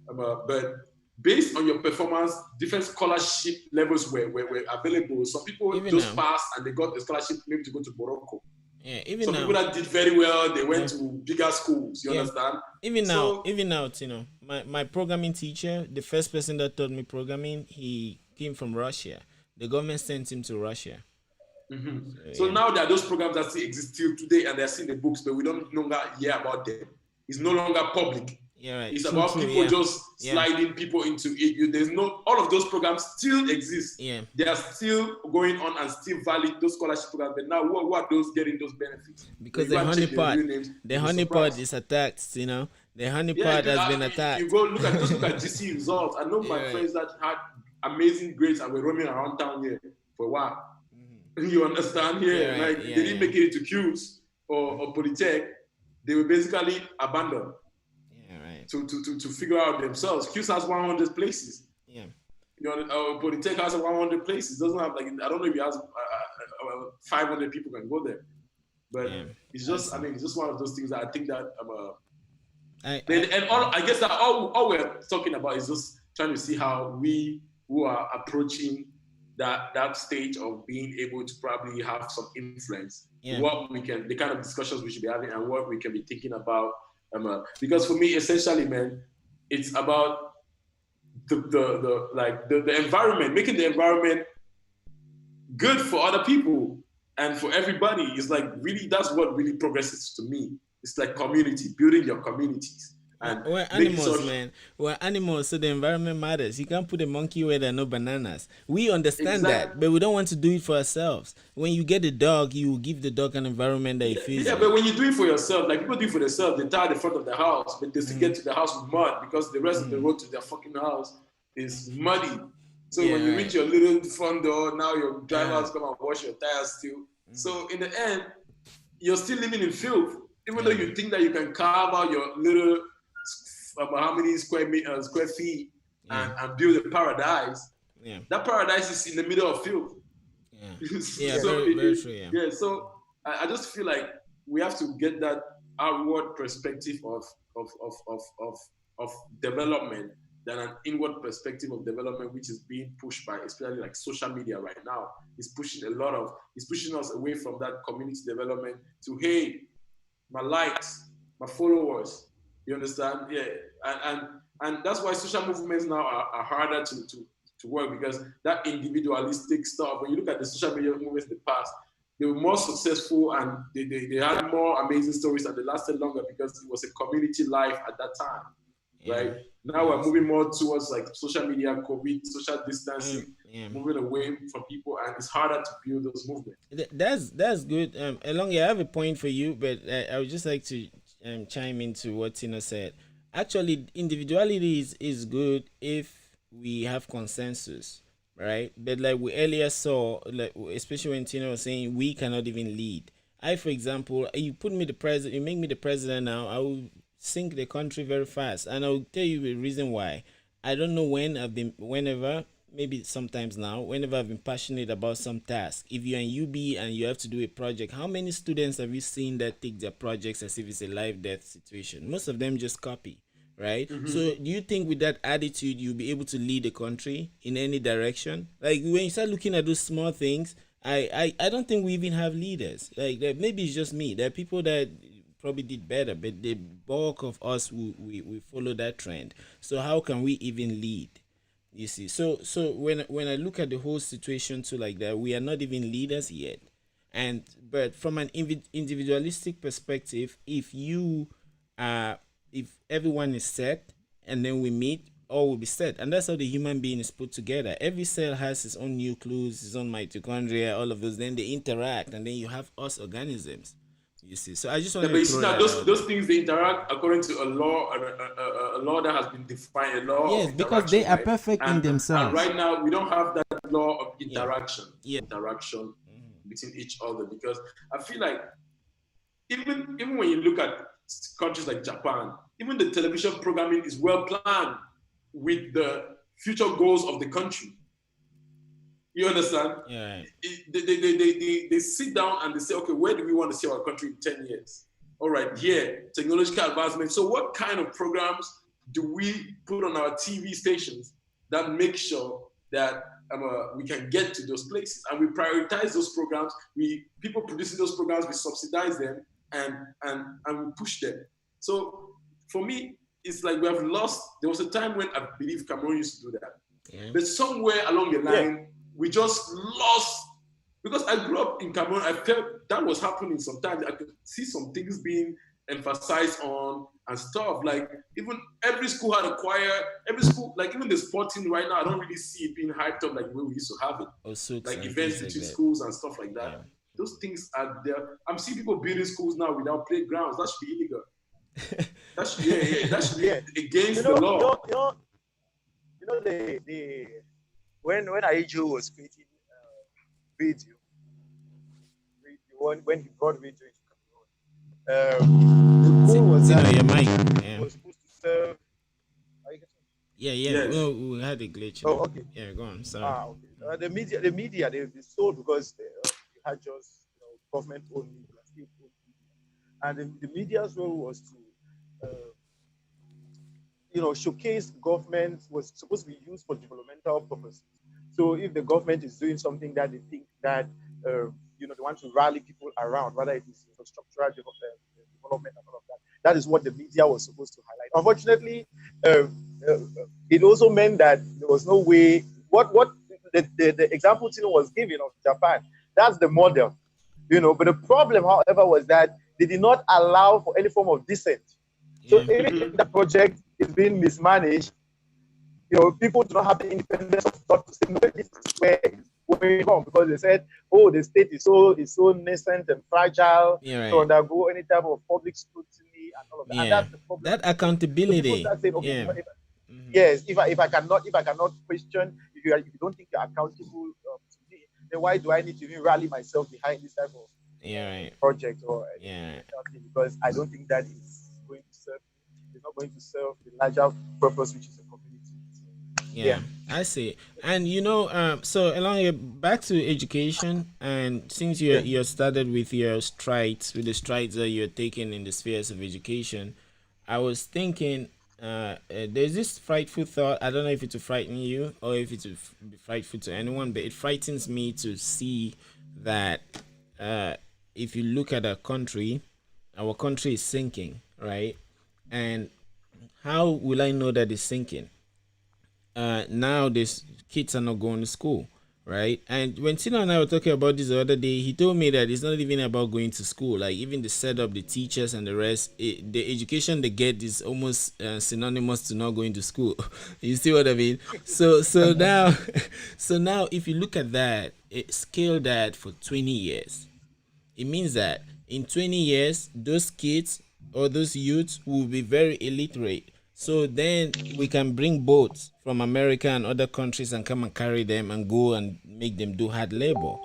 but based on your performance, different scholarship levels were available. Some people even just passed and they got the scholarship maybe to go to Morocco. Yeah, even some now. People that did very well, they went to bigger schools. You understand? Even now, you know, my programming teacher, the first person that taught me programming, he came from Russia. The government sent him to Russia. Mm-hmm. So now there are those programs that still exist till today, and they're still in the books, but we don't no longer hear about them. It's no longer public. Yeah, right. It's about people just sliding people into it. There's no, all of those programs still exist. Yeah. They are still going on and still valid, those scholarship programs. But now, who are those getting those benefits? Because the honeypot is attacked, you know. The honeypot has been attacked. You go look at GC results. I know my friends that had amazing grades and were roaming around town here for a while. You understand? Yeah, like they didn't make it into Q's or Polytech. They were basically abandoned. Yeah, right. To figure out themselves. Q's has 100 places. Yeah. You know, Polytech has 100 places. It doesn't have like, I don't know if it has 500 people can go there. But it's just, I mean, it's just one of those things that I think that I guess that all we're talking about is just trying to see how we who are approaching that stage of being able to probably have some influence, what we can, the kind of discussions we should be having, and what we can be thinking about. Because for me, essentially, man, it's about the environment, making the environment good for other people and for everybody. Is like really, that's what really progresses to me. It's like community, building your communities. And we're animals, man. We're animals, so the environment matters. You can't put a monkey where there are no bananas. We understand that, but we don't want to do it for ourselves. When you get a dog, you give the dog an environment that it feels. Yeah, but when you do it for yourself, like people do it for themselves, they tie the front of the house, but they still get to the house with mud because the rest of the road to their fucking house is muddy. So when you reach your little front door, now your drivers come and wash your tires still. So in the end, you're still living in filth, even though you think that you can carve out your little how many square feet and build a paradise. That paradise is in the middle of filth. So very true. So I just feel like we have to get that outward perspective of development than an inward perspective of development, which is being pushed by, especially like social media right now. It's pushing us away from that community development to, hey, my likes, my followers. You understand? Yeah. And that's why social movements now are harder to work, because that individualistic stuff, when you look at the social media movements in the past, they were more successful and they had more amazing stories and they lasted longer because it was a community life at that time. Right? Now we're moving more towards like social media, COVID, social distancing, moving away from people, and it's harder to build those movements. That's good. Elonge, I have a point for you, but I would just like to chime into what Tino said. Actually, individuality is good if we have consensus, right? But like we earlier saw, like especially when Tino was saying we cannot even lead. For example, you put me the president, you make me the president now, I will sink the country very fast, and I'll tell you the reason why. I don't know maybe sometimes now, whenever I've been passionate about some task, if you're in UB and you have to do a project, how many students have you seen that take their projects as if it's a life death situation? Most of them just copy, right? So do you think with that attitude you'll be able to lead the country in any direction? Like when you start looking at those small things, I don't think we even have leaders. Like maybe it's just me. There are people that probably did better, but the bulk of us we follow that trend. So how can we even lead? You see, so when I look at the whole situation too like that, we are not even leaders yet. But from an individualistic perspective, if everyone is set and then we meet, all will be set. And that's how the human being is put together. Every cell has its own nucleus, its own mitochondria, all of those. Then they interact, and then you have us organisms. You see, so I just want to throw those things, they interact according to a law that has been defined. Yes, because they are perfect in themselves. And right now, we don't have that law of interaction, interaction between each other. Because I feel like even when you look at countries like Japan, even the television programming is well planned with the future goals of the country. You understand? Yeah. They sit down and they say, okay, where do we want to see our country in 10 years? All right, technological advancement. So what kind of programs do we put on our TV stations that make sure that we can get to those places? And we prioritize those programs. People producing those programs, we subsidize them and we push them. So for me, it's like we have lost. There was a time when I believe Cameroon used to do that. Yeah. But somewhere along the line, we just lost, because I grew up in Cameroon. I felt that was happening sometimes. I could see some things being emphasized on and stuff. Like even every school had a choir. Every school, like even the sporting right now, I don't really see it being hyped up like the way we used to have it. Like events between schools and stuff like that. Yeah. Those things are there. I'm seeing people building schools now without playgrounds. That should be illegal. That should be against the law. You know the when Aijo was creating radio, when he brought radio into Cameroon, the goal was Tino, that your mic. it Yeah. was supposed to serve. Are you getting me? Yeah, yeah. Yes. Well, we had a glitch Oh, there. okay. Yeah, go on. Sorry. Okay. The media, they sold because they had just government-owned media, state-owned media, and the media's role was to showcase government was supposed to be used for developmental purposes. So if the government is doing something that they think that they want to rally people around, whether it is infrastructural development and all of that, that is what the media was supposed to highlight. Unfortunately, it also meant that there was no way. What the example Tino was giving of Japan, that's the model, But the problem, however, was that they did not allow for any form of dissent. So Yeah. anything the project is being mismanaged, people do not have the independence of thought to say, no, this is where it's going wrong, because they said, oh, the state is so nascent and fragile Yeah, to right. undergo any type of public scrutiny and all of that. And Yeah. that's the problem. That So people accountability. start saying, okay, Yeah. yes, if I cannot question, if you don't think you're accountable to me, then why do I need to even rally myself behind this type of Yeah, right. project or Yeah. thing? Because I don't think that is going to serve. It's not going to serve the larger purpose, which is the community. So, Yeah, I see. And so along back to education, and since yeah, you started with your strides, with the strides that you're taking in the spheres of education, I was thinking, there's this frightful thought. I don't know if it will frighten you or if it will be frightful to anyone, but it frightens me to see that uh, if you look at our country is sinking, right? And how will I know that it's sinking? Now these kids are not going to school, right? And when Tina and I were talking about this the other day, he told me that it's not even about going to school. Like even the setup, the teachers and the rest, the education they get is almost synonymous to not going to school. You see what I mean? So now, so now if you look at that, scale that for 20 years, it means that in 20 years, those kids or those youths will be very illiterate. So then we can bring boats from America and other countries and come and carry them and go and make them do hard labor.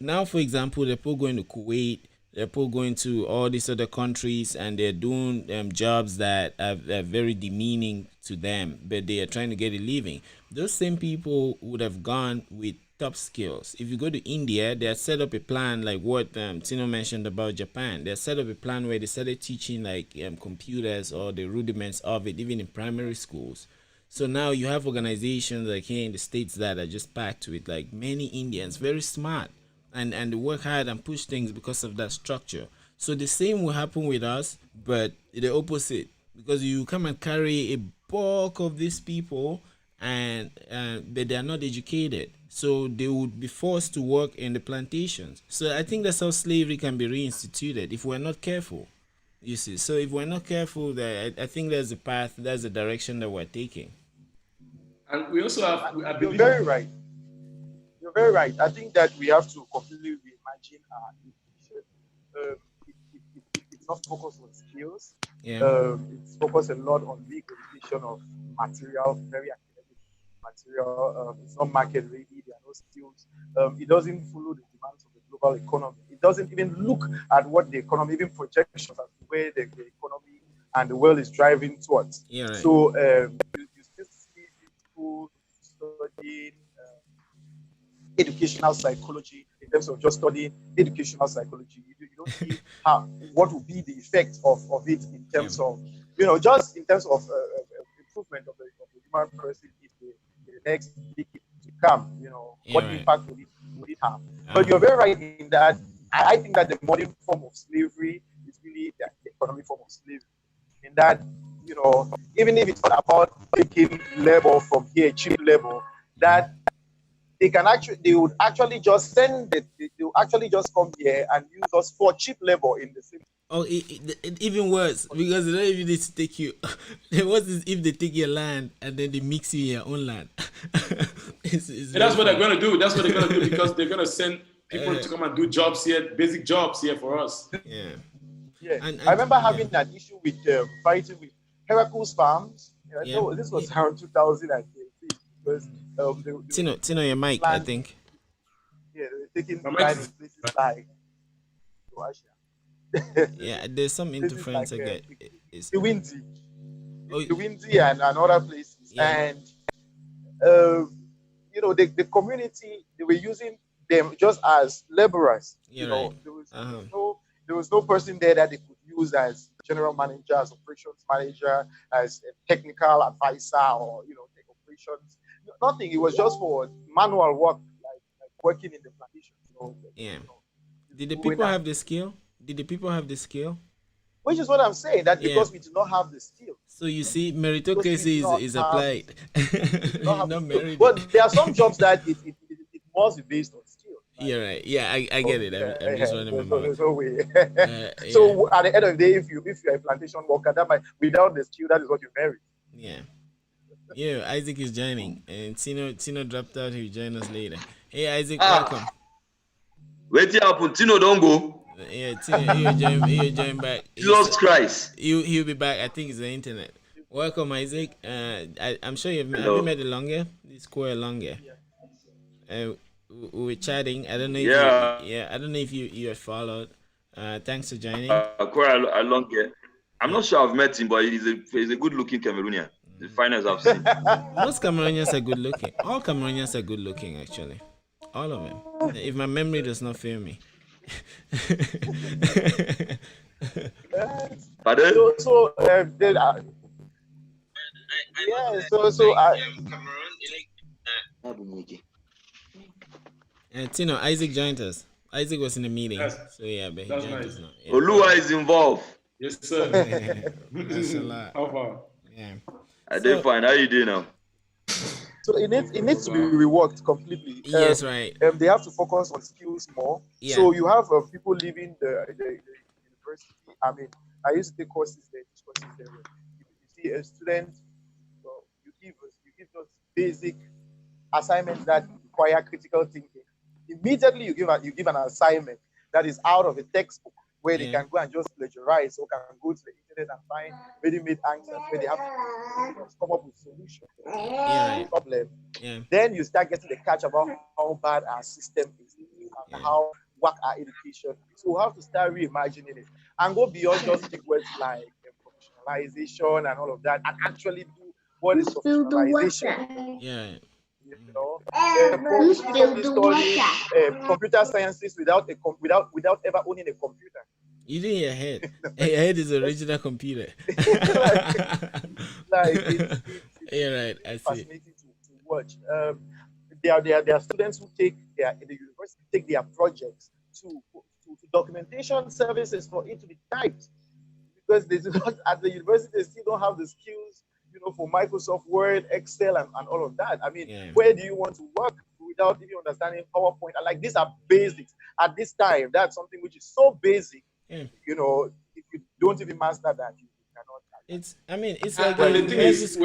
Now, for example, they're people going to Kuwait, they're people going to all these other countries and they're doing jobs that are very demeaning to them, but they are trying to get a living. Those same people would have gone with top skills. If you go to India, they have set up a plan like what Tino mentioned about Japan. They have set up a plan where they started teaching like computers or the rudiments of it, even in primary schools. So now you have organizations like here in the States that are just packed with like many Indians, very smart, and they work hard and push things because of that structure. So the same will happen with us, but the opposite, because you come and carry a bulk of these people, and but they are not educated, so they would be forced to work in the plantations. So I think that's how slavery can be reinstituted if we're not careful. You see, so if we're not careful, that I think there's a path, that's the direction that we're taking. And we also have, I you're believe, very right. You're very right. I think that we have to completely reimagine our education. It's not focused on skills. Yeah. It's focused a lot on big education of material, very academic material. It's not market ready. There are no skills. It doesn't follow the demands of the global economy. It doesn't even look at what the economy, even projections as to where the economy and the world is driving towards. Yeah, right. So you still see people studying educational psychology in terms of just studying educational psychology. You don't see what will be the effect of it in terms of, just in terms of improvement of the human person in the next decade to come. What right. impact would it have? But you're very right in that. I think that the modern form of slavery is really the economic form of slavery. In that, even if it's not about taking labor from here, cheap labor, that they would actually just they will actually just come here and use us for cheap labor in the same. Oh, it even worse, because they don't even need to take you. The worst is if they take your land and then they mix you in your own land. And that's what they're going to do. That's what they're going to do, because they're going to send people to come and do jobs here, basic jobs here for us. Yeah. Yeah. And I remember having an issue with fighting with Heracles Farms. Yeah. This was around 2013. because Tino, your mic, I think. yeah, they were taking My mic pride in is places like Russia. Yeah, there's some Places like interference again. It's Kiwinti, oh Kiwinti and other places. yeah, And the community, they were using them just as laborers. you're right. There was no person there that they could use as general manager, as operations manager, as a technical advisor, or tech operations. Nothing. It was just for manual work, like working in the plantation. Yeah. Did the Doing people that. have the skill? Did the people have the skill? Which is what I'm saying. That Yeah. because we do not have the skill. So you see, Because we meritocracy do not is have applied. we do not You're have the not skill. married. Well, there are some jobs that it must be based on skill. Right? You're right. Yeah, I get it. I'm just running my mouth. There's no way. Yeah. So at the end of the day, if you're a plantation worker, that might without the skill, that is what you marry. Yeah. Yeah, Isaac is joining, and Tino dropped out. He'll join us later. Hey, Isaac, welcome. Wait here, happen. Tino don't go. Yeah, Tino, he'll join back. Jesus Christ. He'll be back. I think it's the internet. Welcome, Isaac. I'm sure have you met Elonge? This Kwoh Elonge. We were chatting. I don't know. If I don't know if you had followed. Thanks for joining. Kwoh Elonge. I'm not sure I've met him, but he's a good-looking Cameroonian. The finest I've seen. Most Cameroonians are good looking. All Cameroonians are good looking, actually. All of them. If my memory does not fail me. Pardon? Tino, Isaac joined us. Isaac was in a meeting. Yes. So yeah, but he That's joined nice. us now. Yeah. Olua is involved. Yes, sir. That's a lot. How far? Yeah. I did fine. How you doing now? So it needs to be reworked completely. Yes, right. They have to focus on skills more. Yeah. So you have people leaving the university. I mean, I used to take courses there. You see a student, you give those basic assignments that require critical thinking. Immediately you give an assignment that is out of a textbook where they can go and just plagiarize or can go to the internet and find ready-made answers where they have to come up with solutions to the problem. Yeah. Then you start getting the catch about how bad our system is and how whack our education is. So we have to start reimagining it and go beyond just big words like professionalization and all of that and actually do what is professionalization. Yeah. Computer sciences without ever owning a computer. You did your head. Your head is the original computer. it's right. I see. Fascinating to watch. There are students who in the university take their projects to documentation services for it to be typed because they do not at the university they still don't have the skills for Microsoft Word, Excel, and all of that. I mean, where do you want to work without even understanding PowerPoint? And like these are basics. At this time, that's something which is so basic. If you don't even master that, you cannot. It's like the thing is,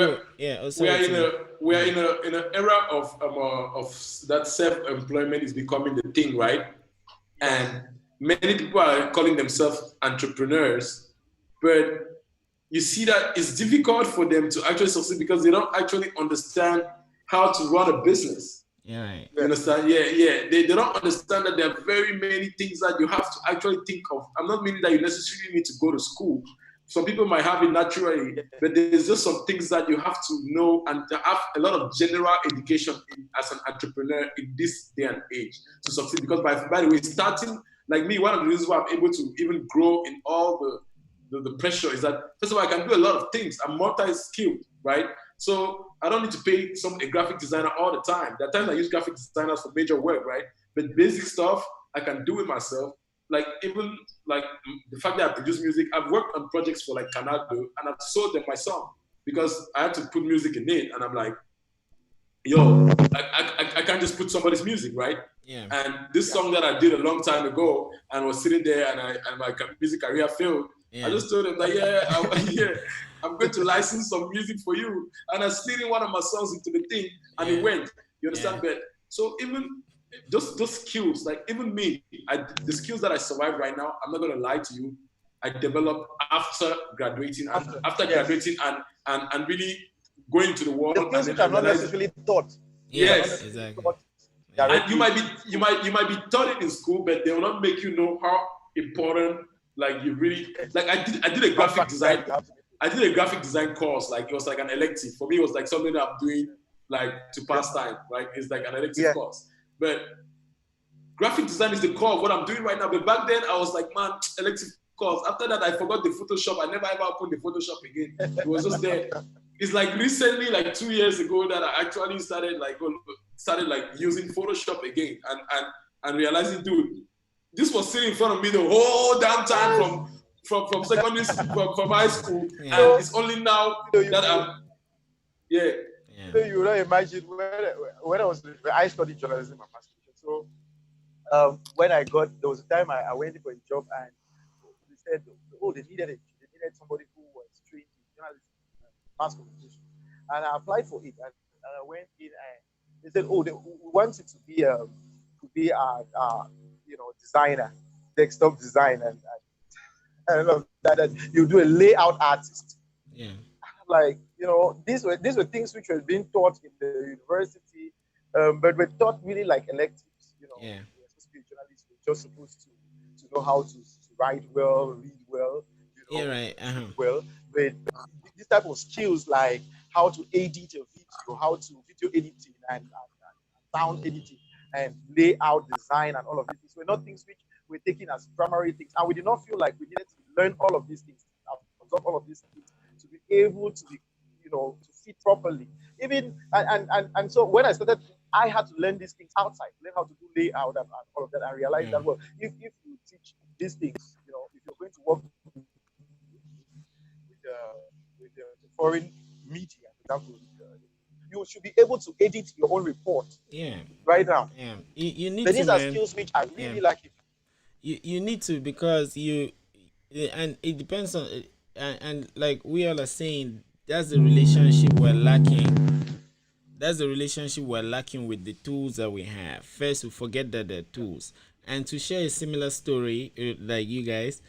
we are in an era of that self-employment is becoming the thing, right? And many people are calling themselves entrepreneurs, but you see that it's difficult for them to actually succeed because they don't actually understand how to run a business. Yeah, right. You understand? Yeah. They don't understand that there are very many things that you have to actually think of. I'm not meaning that you necessarily need to go to school. Some people might have it naturally, but there's just some things that you have to know and to have a lot of general education as an entrepreneur in this day and age to succeed. Because by the way, starting like me, one of the reasons why I'm able to even grow in all the pressure is that, first of all, I can do a lot of things. I'm multi-skilled, right? So I don't need to pay a graphic designer all the time. There are times I use graphic designers for major work, right? But basic stuff, I can do it myself. Like even like the fact that I produce music, I've worked on projects for like Canada and I've sold them my song because I had to put music in it. And I'm like, yo, I can't just put somebody's music, right? Yeah. And this song that I did a long time ago and was sitting there and my music career failed, I just told him that, I'm going to license some music for you. And I slid in one of my songs into the thing and it went. You understand? But so even those skills, like even me, the skills that I survive right now, I'm not going to lie to you, I developed after graduating, after graduating and really going to the wall, The and skills then which are not realizing, necessarily taught. yes, exactly. Taught Yeah. and you directly. might be taught it in school, but they will not make you know how important, like you really, like I did a graphic design. I did a graphic design course, like it was like an elective. For me, it was like something that I'm doing like to pass time, right? It's like an elective course. But graphic design is the core of what I'm doing right now. But back then I was like, man, elective course. After that, I forgot the Photoshop. I never ever opened the Photoshop again. It was just there. It's like recently, like 2 years ago, that I actually started like using Photoshop again and realizing, dude, this was sitting in front of me the whole damn time from secondary school, from high school, Yeah. and it's only now that I'm You don't imagine when I studied journalism and mass communication. So when there was a time I went for a job and they said, oh, they needed somebody who was trained in journalism and mass communication, and I applied for it, and I went in and they said, oh, we want you to be a designer, desktop design, and all of that. And you do a layout artist. Yeah. Like, these were things which were being taught in the university, but were taught really like electives. Yeah. We're supposed to be journalists. We're just supposed to know how to write well, read well, Yeah, right. well. But this type of skills, like how to edit a video, how to video editing and sound editing and layout design and all of these things, were not things which were taken as primary things, and we did not feel like we needed to learn all of these things, absorb all of these things, to be able to be, to fit properly. Even and so when I started, I had to learn these things outside, learn how to do layout and all of that, and realize that, well, if you teach these things, if you're going to work with the foreign media, for example, you should be able to edit your own report. Yeah. Right now. Yeah. You need but to. These are skills which I really like. You need to, because and it depends on, and like we all are saying, that's the relationship we're lacking. That's the relationship we're lacking with the tools that we have. First, we forget that they're tools. And to share a similar story, like you guys,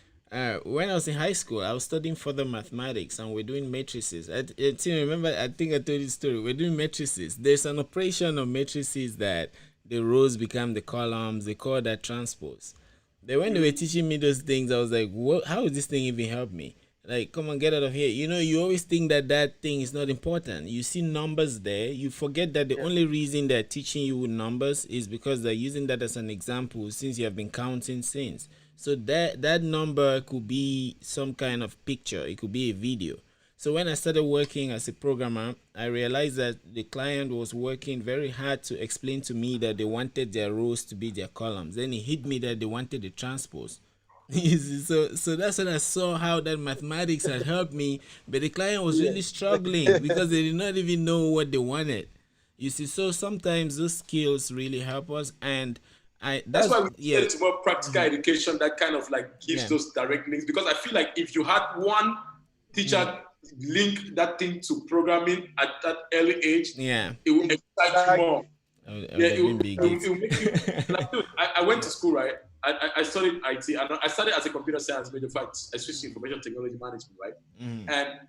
when I was in high school, I was studying further mathematics, and we're doing matrices. I remember, I think I told you the story. We're doing matrices. There's an operation of matrices that the rows become the columns. They call that transpose. Then when they were teaching me those things, I was like, what? How is this thing even help me? Like, come on, get out of here. You always think that thing is not important. You see numbers there. You forget that the only reason they're teaching you numbers is because they're using that as an example, since you have been counting since. So that number could be some kind of picture. It could be a video. So when I started working as a programmer, I realized that the client was working very hard to explain to me that they wanted their rows to be their columns. Then it hit me that they wanted the transpose. So that's when I saw how that mathematics had helped me, but the client was really struggling because they did not even know what they wanted. You see, so sometimes those skills really help us, and that's why we get to more practical education that kind of like gives those direct links. Because I feel like if you had one teacher link that thing to programming at that early age, it would excite you more. It will make you like, dude, I went to school, right? I studied IT, and I started as a computer science major. In fact, I switched to information technology management, right? And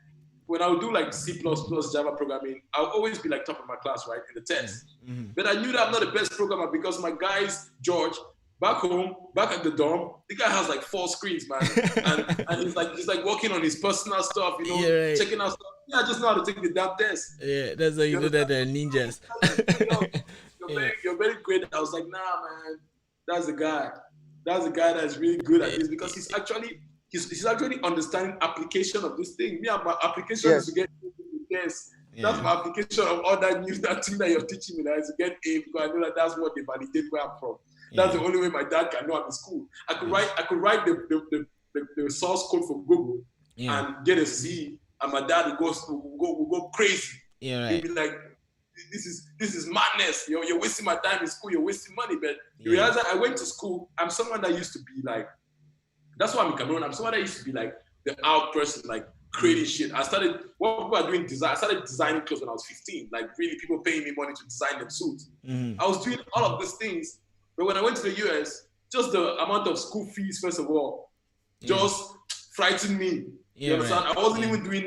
when I would do like C++, Java programming, I'll always be like top of my class, right, in the test. But I knew that I'm not the best programmer because my guys, George, back home, back at the dorm, the guy has like 4 screens, man, and he's like working on his personal stuff, checking out stuff. Yeah, I just know how to take the damn test. Yeah, that's how you know that they're ninjas. You're very great. I was like, nah, man, that's the guy. That's the guy that's really good at this, because he's actually understanding application of this thing. Me, my application is to get yes. That's my application of all that thing that you're teaching me, that is to get A, because I know that that's what they validate where I'm from. That's the only way my dad can know I'm in school. I could write the source code for Google and get a C, and my dad will go crazy. Yeah, right. He'll be like, this is madness. You're wasting my time in school. You're wasting money. But you realize that I went to school. I'm someone that used to be like, that's why I'm in Cameroon. I'm someone that used to be like the out person, like creating shit. What people are doing design. I started designing clothes when I was 15. Like really, people paying me money to design them suits. I was doing all of these things. But when I went to the US, just the amount of school fees, first of all, just frightened me. You understand? Right. I wasn't even doing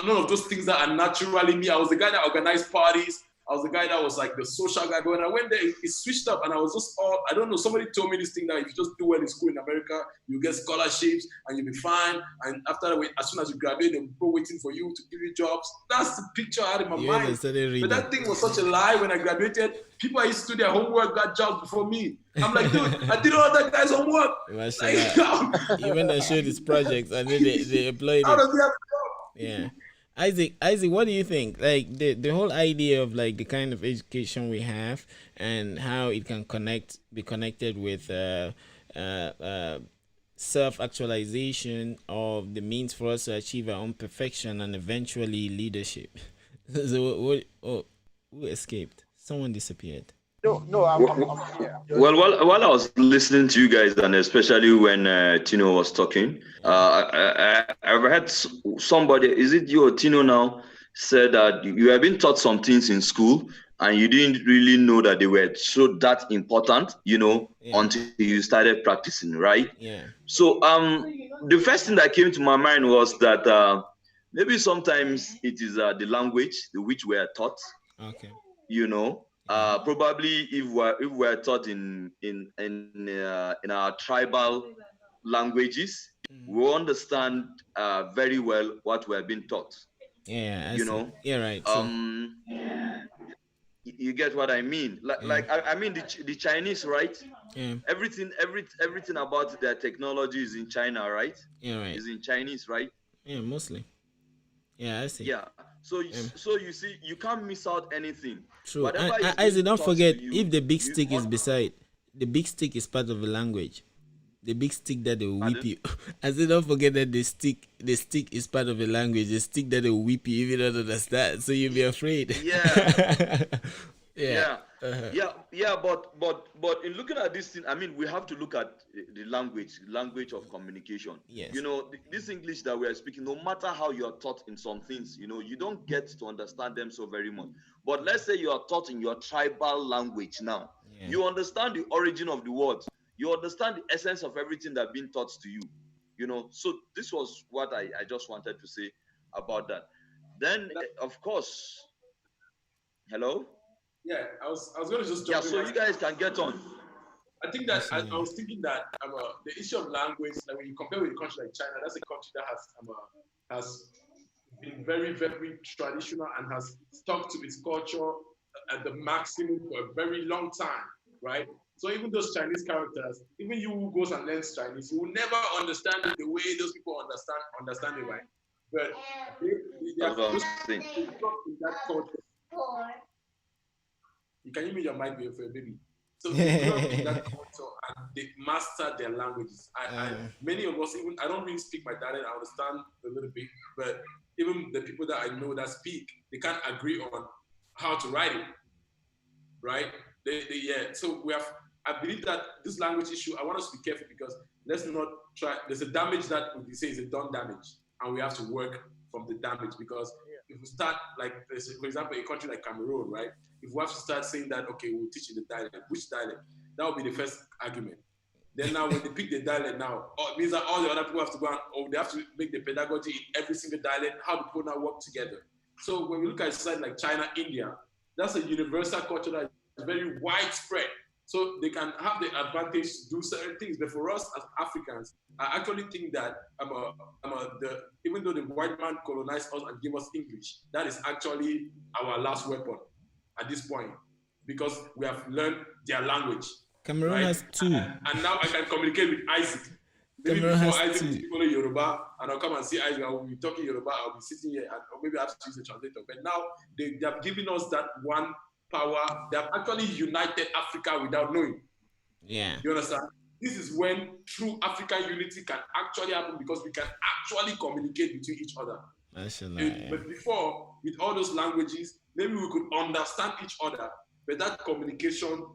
none of those things that are naturally me. I was the guy that organized parties. I was the guy that was like the social guy. But when I went there, it switched up, and I was just all, I don't know, somebody told me this thing that if you just do well in school in America, you get scholarships and you'll be fine. And after that, as soon as you graduate, they'll go waiting for you to give you jobs. That's the picture I had in my mind. But that thing was such a lie. When I graduated, people I used to do their homework got jobs before me. I'm like, dude, I did all that guy's homework. Like, even they showed his projects and then they employed How it. does he have a job? Yeah. Isaac, what do you think? Like the whole idea of like the kind of education we have and how it can be connected with self-actualization of the means for us to achieve our own perfection and eventually leadership. So who escaped? Someone disappeared. No, I'm here. Well, while I was listening to you guys, and especially when Tino was talking, I've heard somebody, is it you or Tino now, said that you have been taught some things in school and you didn't really know that they were so that important, until you started practicing, right? Yeah. So the first thing that came to my mind was that maybe sometimes it is the language which we are taught. Okay. Probably if we're taught in our tribal languages, we understand very well what we're being taught. Yeah, yeah, right. You get what I mean? I mean the Chinese, right? Yeah. Everything about their technology is in China, right? Yeah, right. Is in Chinese, right? Yeah, mostly. Yeah, I see. Yeah. So you see, you can't miss out anything. True. And don't forget, if the big stick is beside, the big stick is part of the language. The big stick that they will whip you. I said, don't forget that the stick is part of the language. The stick that they will whip you if you don't understand. So you'll be afraid. Yeah. Yeah. But in looking at this thing, I mean, we have to look at the language of communication. Yes. This English that we are speaking, no matter how you are taught in some things, you don't get to understand them so very much. But let's say you are taught in your tribal language now. Yeah. You understand the origin of the words. You understand the essence of everything that's been taught to you. So this was what I just wanted to say about that. Then, of course, hello? Yeah, I was going to just jump in. So you guys can get on. I think that I was thinking that the issue of language, like when you compare with a country like China, that's a country that has been very, very traditional and has stuck to its culture at the maximum for a very long time, right? So even those Chinese characters, even you who goes and learns Chinese, you will never understand it the way those people understand it, right? But they are just in that culture. You can give me your mic, baby. So they grew up in that culture and they mastered their languages. Many of us, even I don't really speak my dialect. I understand a little bit, but even the people that I know that speak, they can't agree on how to write it, right? So we have. I believe that this language issue. I want us to be careful because let's not try. There's a damage that we say is a done damage, and we have to work from the damage because if we start like, for example, a country like Cameroon, right? If we have to start saying that, okay, we'll teach you the dialect, which dialect? That would be the first argument. Then now when they pick the dialect now, it means that all the other people have to go and, they have to make the pedagogy in every single dialect, how the people now work together. So when we look at a society like China, India, that's a universal culture that is very widespread. So they can have the advantage to do certain things. But for us as Africans, I actually think that even though the white man colonized us and gave us English, that is actually our last weapon at this point because we have learned their language. Cameroon has two. And now I can communicate with Isaac. Maybe Cameroon before has Isaac two. is people Yoruba and I'll come and see Isaac, I will be talking Yoruba, I'll be sitting here or maybe I have to use a translator. But now they have given us that one power. They have actually united Africa without knowing. Yeah. You understand? This is when true African unity can actually happen because we can actually communicate between each other. But before, with all those languages, maybe we could understand each other, but that communication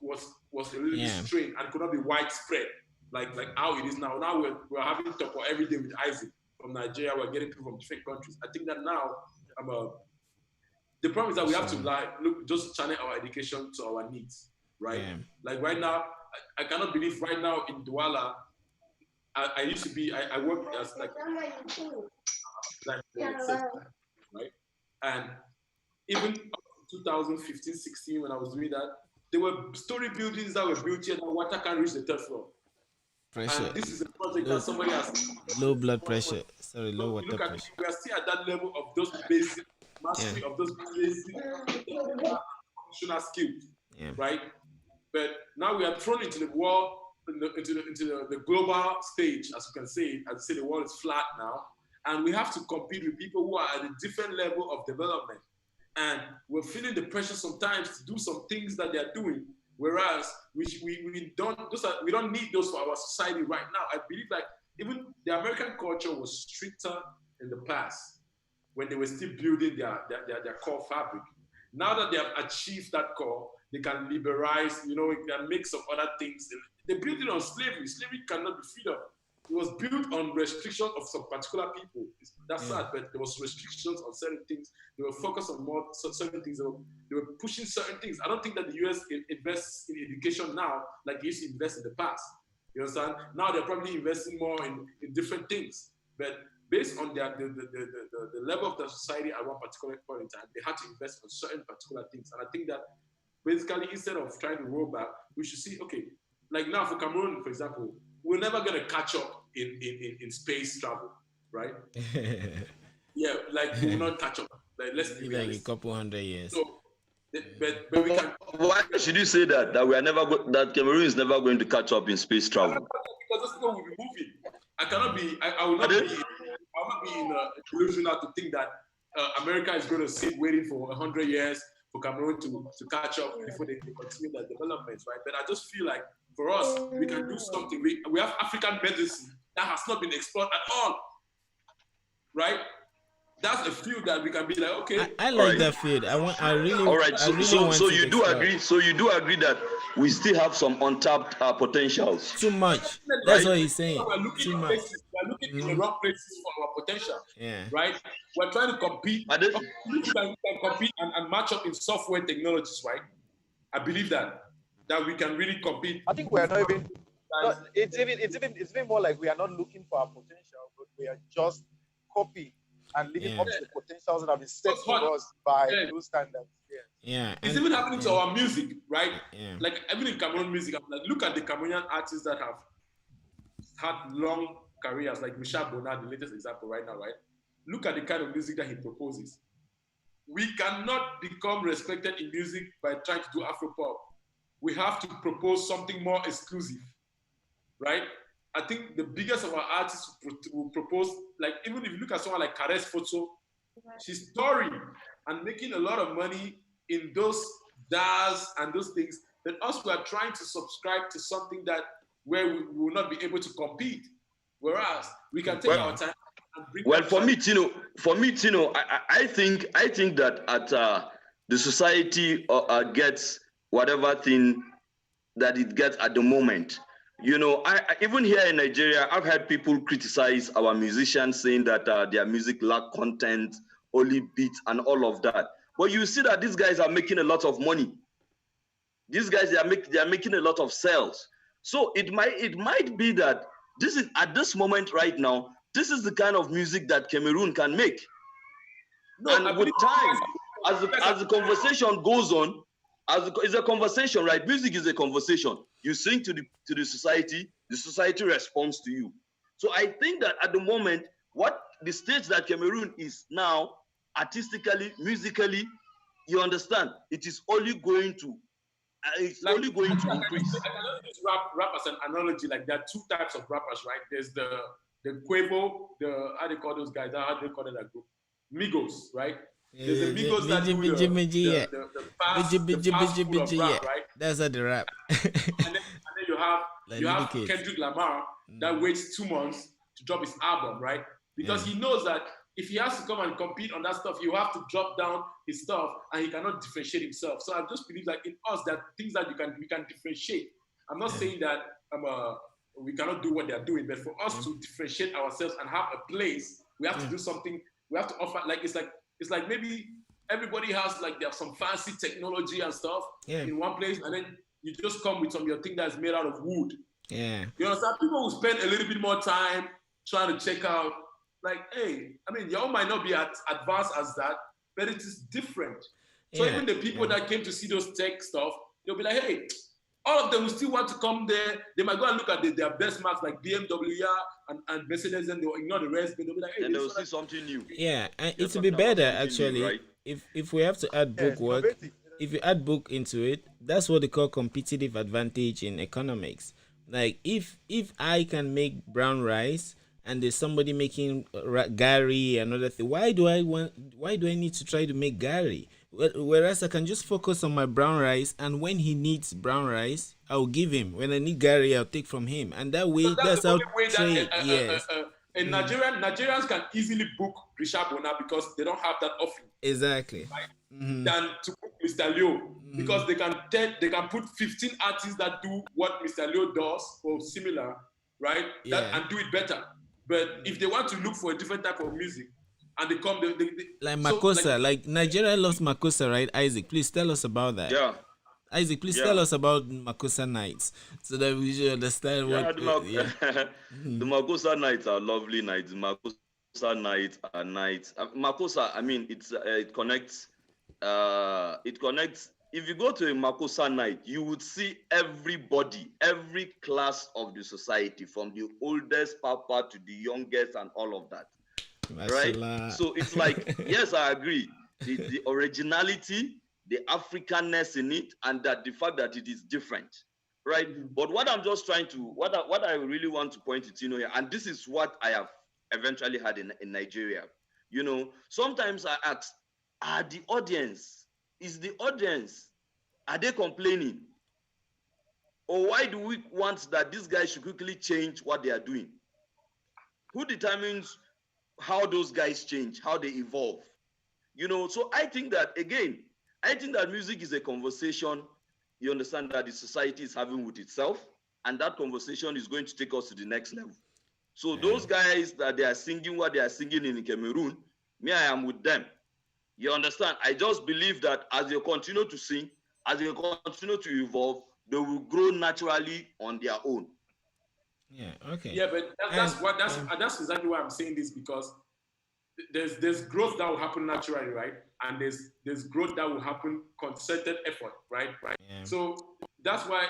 was a little bit strained and could not be widespread like how it is now. Now we're having talk every day with Isaac from Nigeria. We're getting people from different countries. I think that now the problem is that we have to just channel our education to our needs, right? Yeah. Like right now, I cannot believe right now in Douala, I used to be, I worked as like, like right? And even up to 2015, 16, when I was doing that, there were story buildings that were built here that water can't reach the third floor. Pressure. And this is a project that somebody has Low blood pressure. Sorry, low so water look at pressure. we are still at that level of those basic Yeah. mastery of those basic functional skills, Yeah. right? But now we are thrown into the world, into the global stage, as you can say. As I say, the world is flat now, and we have to compete with people who are at a different level of development. And we're feeling the pressure sometimes to do some things that they are doing, whereas we don't need those for our society right now. I believe like even the American culture was stricter in the past when they were still building their core fabric. Now that they have achieved that core, they can liberalize, they can make some other things. They built it on slavery. Slavery cannot be freedom. It was built on restriction of some particular people. That's sad, but there was restrictions on certain things. They were focused on more certain things. They were pushing certain things. I don't think that the US invests in education now like they used to invest in the past. You understand? Now they're probably investing more in different things. But based on the level of the society at one particular point in time, they had to invest on certain particular things. And I think that basically instead of trying to roll back, we should see, okay, like now for Cameroon, for example, we're never gonna catch up in space travel, right? Yeah, like we will not catch up. Like let's be like a couple 100 years. So, but we can. Why should you say that? That we are never that Cameroon is never going to catch up in space travel? Because those people will be moving. I cannot be. I will not be. I will not be in a delusional to think that America is going to sit waiting for 100 years for Cameroon to catch up before they continue their developments, right? But I just feel like for us, we can do something. We have African medicine that has not been explored at all, right? That's a field that we can be like, okay. I like that field. I really. All right. So, I really want so to you do explore. agree. So you do agree that we still have some untapped potentials. Too much. That's what he's saying. We're looking Too much. places. We're looking in the wrong places for our potential. Yeah. Right. We're trying to compete. We can compete and match up in software technologies, right? I believe that we can really compete. I think we are not even. It's even more like we are not looking for our potential, but we are just copying and living up to the potentials that have been set for us by those standards. Yeah. It's even happening to our music, right? Yeah. Like even in Cameroon music, like look at the Cameroonian artists that have had long careers, like Michel Bonnard, the latest example right now, right? Look at the kind of music that he proposes. We cannot become respected in music by trying to do Afropop. We have to propose something more exclusive, right? I think the biggest of our artists will propose, like even if you look at someone like Kares Photo, she's touring and making a lot of money in those jazz and those things. But us, we are trying to subscribe to something that where we will not be able to compete. Whereas we can take our time and bring. Well, for me, Tino, I think that at the society gets whatever thing that it gets at the moment. I even here in Nigeria, I've had people criticize our musicians, saying that their music lack content, only beats, and all of that. But you see that these guys are making a lot of money. These guys they are making a lot of sales. So it might be that this is at this moment right now. This is the kind of music that Cameroon can make. No, and with time, as the conversation goes on, it's a conversation, right? Music is a conversation. You sing to the society responds to you. So I think that at the moment, what the stage that Cameroon is now, artistically, musically, you understand, it is only going to increase. I can just rap as an analogy. Like there are two types of rappers, right? There's the Kwoh, how they call those guys? How they call it that group? Migos, right? There's the Migos that do the fast school of rap, right? That's how they rap. and then you have Kendrick Lamar that waits 2 months to drop his album, right? Because he knows that if he has to come and compete on that stuff, you have to drop down his stuff, and he cannot differentiate himself. So I just believe that in us, that things that we can differentiate. I'm not saying that we cannot do what they are doing, but for us to differentiate ourselves and have a place, we have to do something. We have to offer. Like it's like maybe everybody has like they have some fancy technology and stuff in one place, and then you just come with your thing that's made out of wood. Yeah. You understand? People will spend a little bit more time trying to check out like, hey, I mean, your own might not be as advanced as that, but it is different. So Yeah, even the people that came to see those tech stuff, they'll be like, hey, all of them will still want to come there. They might go and look at their best marks like BMW, yeah, and Mercedes, and they'll ignore the rest. But they'll be like, hey, And this they'll one. see something new. yeah, and You're it would be talking about better something new, actually right? if we have to add book Yes, work. innovative. If you add book into it, that's what they call competitive advantage in economics. Like if I can make brown rice and there's somebody making gari and other thing, why do I need to try to make gari? Whereas I can just focus on my brown rice, and when he needs brown rice, I'll give him. When I need gari, I'll take from him, and that way, So that's that's the how only way trade. that Yes, in Nigerians can easily book Richard Bona because they don't have that offering. exactly. Than to book Mr. Leo because they can put 15 artists that do what Mr. Leo does or similar, right? That Yeah. and do it better. But if they want to look for a different type of music and they come, Like so Makossa, like Nigeria loves Makossa, right? Isaac, please tell us about that. Yeah. Isaac, please Yeah. tell us about Makossa nights so that we should understand Yeah, what. the Makossa nights are lovely nights. Makossa nights are nights. Makossa, I mean, it connects. It connects. If you go to a Makossa night, you would see everybody, every class of the society, from the oldest papa to the youngest, and all of that. Mashallah. Right? So it's like, yes, I agree. The originality, the Africanness in it, and that the fact that it is different, right? But what I'm just trying to, what I really want to point to here, and this is what I have eventually had in Nigeria. Sometimes I ask, is the audience, are they complaining? Or why do we want that these guys should quickly change what they are doing? Who determines how those guys change, how they evolve? So I think that, again, music is a conversation, you understand, that the society is having with itself, and that conversation is going to take us to the next level. So those guys that they are singing what they are singing in Cameroon, me, I am with them. You understand? I just believe that as they continue to sing, as they continue to evolve, they will grow naturally on their own. Yeah. Okay. Yeah, but that's exactly why I'm saying this, because there's growth that will happen naturally, right? And there's growth that will happen concerted effort, right? Yeah. So that's why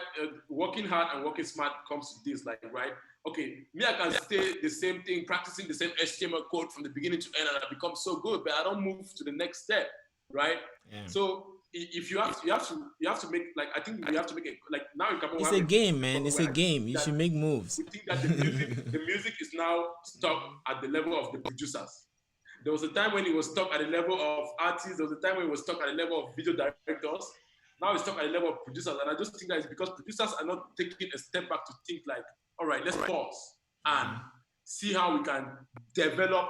working hard and working smart comes to this, like, right? Okay, me, I can say the same thing, practicing the same HTML code from the beginning to end, and I become so good, but I don't move to the next step, right? Yeah. So if you have to make, like, I think we have to make it, like, now in Cameroon, It's a game, man. It's a game. You should make moves. We think that the music is now stuck at the level of the producers. There was a time when it was stuck at the level of artists. There was a time when it was stuck at the level of video directors. Now it's stuck at the level of producers. And I just think that it's because producers are not taking a step back to think like, all right, let's pause and see how we can develop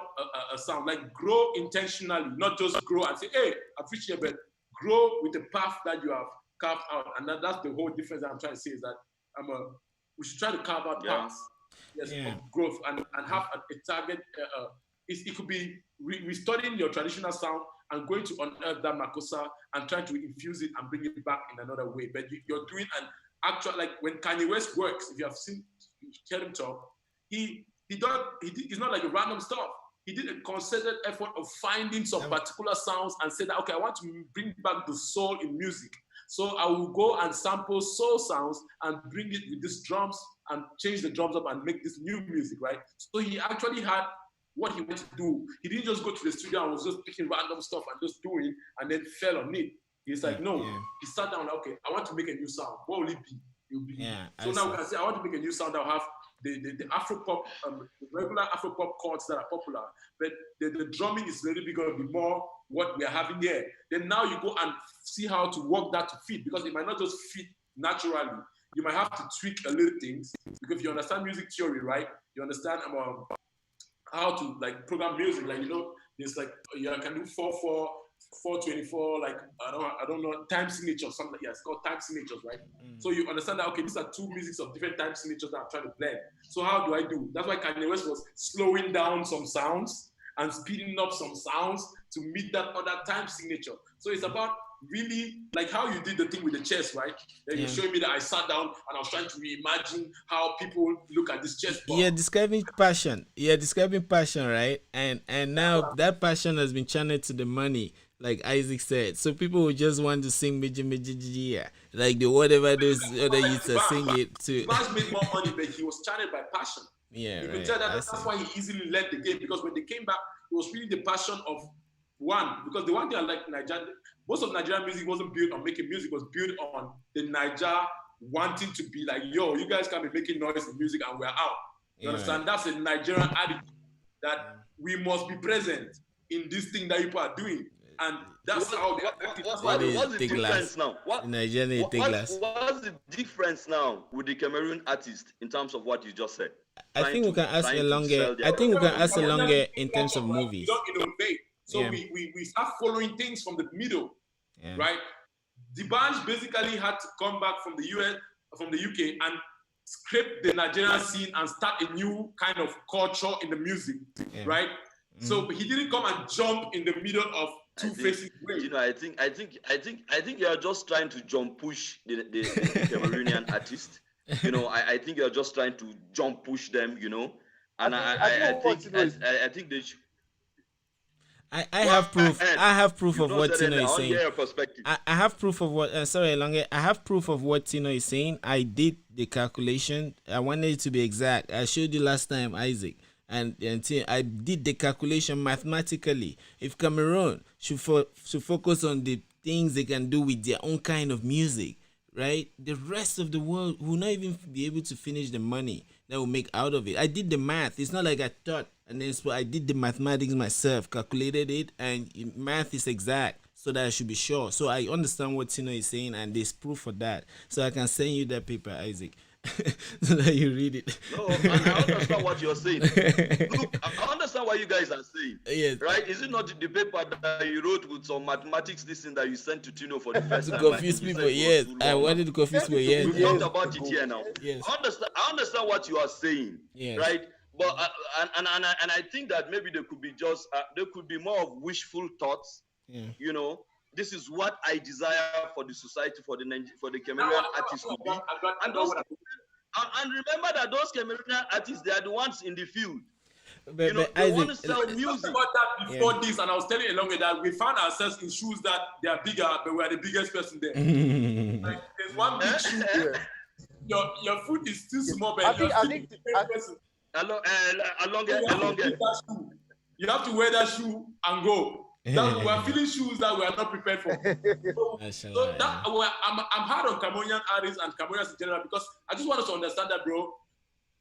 a sound. Like, grow intentionally, not just grow and say, hey, I've reached here, but grow with the path that you have carved out. And that's the whole difference that I'm trying to say, is that we should try to carve out paths of growth and have a target. It could be restudying your traditional sound and going to unearth that Makossa and trying to infuse it and bring it back in another way. But you're doing an actual, like when Kanye West works, if you have heard him talk, he's not like a random stuff. He did a concerted effort of finding some particular sounds and said that, okay, I want to bring back the soul in music. So I will go and sample soul sounds and bring it with these drums and change the drums up and make this new music, right? So he actually had what he wanted to do. He didn't just go to the studio and was just picking random stuff and just doing and then fell on it. He's like, no. He sat down, okay, I want to make a new sound. What will it be? It will be. So now we can say, I want to make a new sound that will have the Afro pop, the regular Afro pop chords that are popular, but the drumming is really going to be more what we are having here. Then now you go and see how to work that to fit, because it might not just fit naturally. You might have to tweak a little things, because if you understand music theory, right? You understand how to like program music, like, there's like you can do 4/4, 4/24, like I don't know, time signatures, something like it's called time signatures, right? So you understand that, okay, these are two musics of different time signatures that I'm trying to blend. So how do I do? That's why Kanye West was slowing down some sounds and speeding up some sounds to meet that other time signature. So it's about really, like how you did the thing with the chess, right? Then you're showing me that I sat down and I was trying to reimagine how people look at this chess board. You're describing passion. You're describing passion, right? And now that passion has been channeled to the money, like Isaac said. So people will just want to sing Meji Meji Jiji, yeah. Like the whatever those other youths are sing it to. Vance made more money, but he was channeled by passion. Yeah, you right. could tell that's why he easily led the game, because when they came back, it was really the passion of one. Because the one thing I like Nigeria, most of Nigerian music wasn't built on making music, was built on the Niger wanting to be like, yo, you guys can be making noise in music and we're out. You understand? Right. That's a Nigerian attitude that we must be present in this thing that people are doing. And that's how they what's the difference now? What's the difference now with the Cameroon artist in terms of what you just said? I think we can ask Elonge. I think we can ask Elonge in terms of movies. We don't innovate. So we start following things from the middle, right? The bands basically had to come back from the US, from the UK, and scrape the Nigerian scene and start a new kind of culture in the music, right? So he didn't come and jump in the middle of two facing waves. You know, I think you are just trying to jump push the Cameroonian artist. You know, I think you're just trying to jump push them. You know, and I think they should. I have proof. I have proof of what Tino is saying. I have proof of what. Sorry, Elonge. I have proof of what Tino is saying. I did the calculation. I wanted it to be exact. I showed you last time, Isaac, and I did the calculation mathematically. If Cameroon should focus on the things they can do with their own kind of music, right? The rest of the world will not even be able to finish the money that will make out of it. I did the math. It's not like I thought. And then I did the mathematics myself, calculated it, and math is exact, so that I should be sure. So I understand what Tino is saying, and there's proof for that. So I can send you that paper, Isaac, so that you read it. No, I understand what you're saying. Look, I understand what you guys are saying. Yes. Right? Is it not the paper that you wrote with some mathematics, this thing that you sent to Tino for the first time? To confuse people, yes. I wanted to confuse people, yes. We've talked about it here now. Yes. I understand what you are saying, yes. Right? But and I think that maybe there could be more of wishful thoughts. Yeah. You know, this is what I desire for the society, for the Cameroonian artists to be. And remember that those Cameroonian artists, they are the ones in the field. They want to sell music. About that before this, and I was telling Elonge that we found ourselves in shoes that they are bigger, but we are the biggest person there. Like, there's one big shoe. Your foot is too small, but I think Elonge. You have to wear that shoe and go. We're feeling shoes that we are not prepared for. I'm hard on Cameroonian artists and Cameroonians in general, because I just want us to understand that, bro.